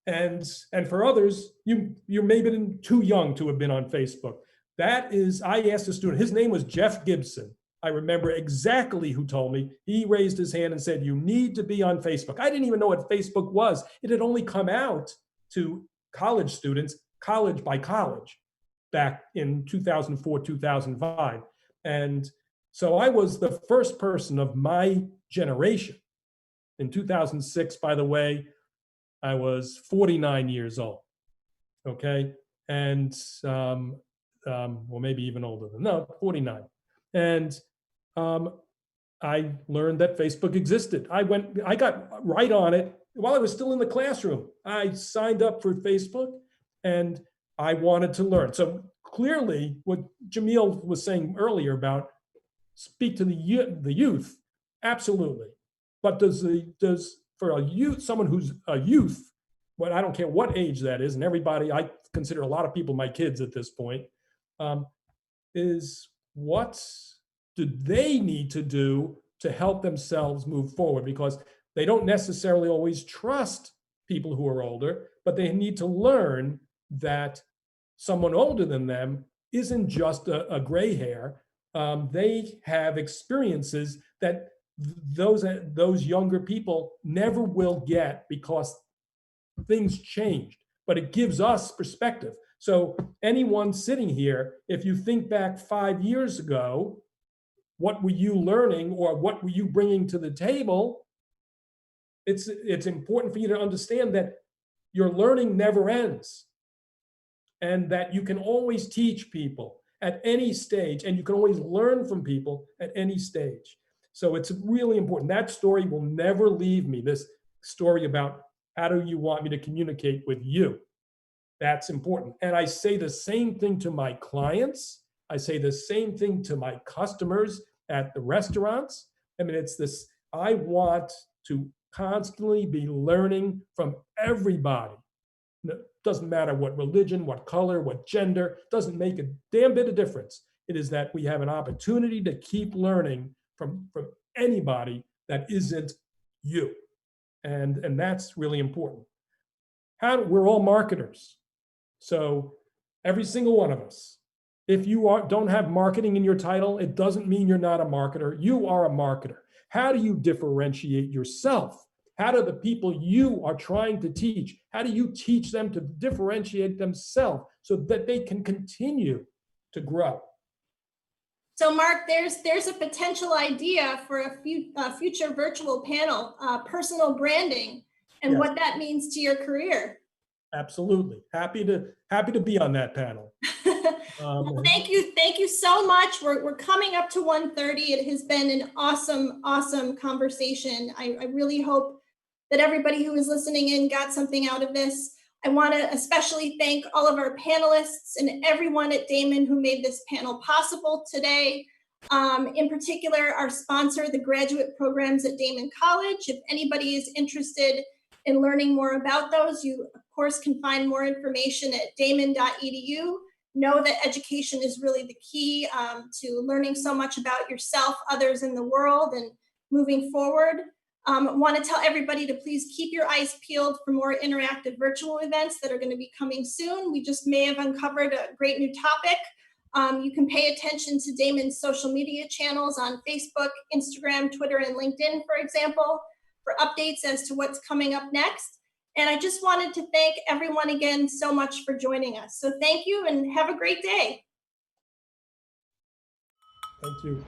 And for others, you're maybe too young to have been on Facebook. That is, I asked a student, his name was Jeff Gibson. I remember exactly who told me. He raised his hand and said, you need to be on Facebook. I didn't even know what Facebook was. It had only come out to college students, college by college. back in 2004, 2005. And so I was the first person of my generation. In 2006, by the way, I was 49 years old. Okay. And, well, maybe even older than, no, 49. And I learned that Facebook existed. I got right on it while I was still in the classroom. I signed up for Facebook and I wanted to learn. So clearly what Jamil was saying earlier about speak to the youth, absolutely. But does for a youth, someone who's a youth, well, I don't care what age that is, and everybody, I consider a lot of people my kids at this point, is what do they need to do to help themselves move forward? Because they don't necessarily always trust people who are older, but they need to learn that someone older than them isn't just a gray hair. They have experiences that those younger people never will get because things changed, but it gives us perspective. So anyone sitting here, if you think back 5 years ago, what were you learning or what were you bringing to the table? It's important for you to understand that your learning never ends and that you can always teach people at any stage and you can always learn from people at any stage. So it's really important. That story will never leave me, this story about how do you want me to communicate with you? That's important. And I say the same thing to my clients. I say the same thing to my customers at the restaurants. I mean, it's this, I want to constantly be learning from everybody. It doesn't matter what religion, what color, what gender, doesn't make a damn bit of difference. It is that we have an opportunity to keep learning from anybody that isn't you. And that's really important. We're all marketers. So every single one of us, if you don't have marketing in your title, it doesn't mean you're not a marketer. You are a marketer. How do you differentiate yourself? How do the people you are trying to teach, how do you teach them to differentiate themselves so that they can continue to grow? So Mark, there's a potential idea for a future virtual panel, personal branding, and Yes. what that means to your career. Absolutely. Happy to be on that panel. Well, thank you so much. We're coming up to 1:30. It has been an awesome conversation. I really hope that everybody who is listening in got something out of this. I want to especially thank all of our panelists and everyone at Daemen who made this panel possible today. In particular, our sponsor, the graduate programs at Daemen College. If anybody is interested in learning more about those, you of course can find more information at daemen.edu. Know that education is really the key to learning so much about yourself, others in the world, and moving forward. Want to tell everybody to please keep your eyes peeled for more interactive virtual events that are going to be coming soon. We just may have uncovered a great new topic. You can pay attention to Daemen's social media channels on Facebook, Instagram, Twitter, and LinkedIn, for example, for updates as to what's coming up next. And I just wanted to thank everyone again so much for joining us. So thank you and have a great day. Thank you.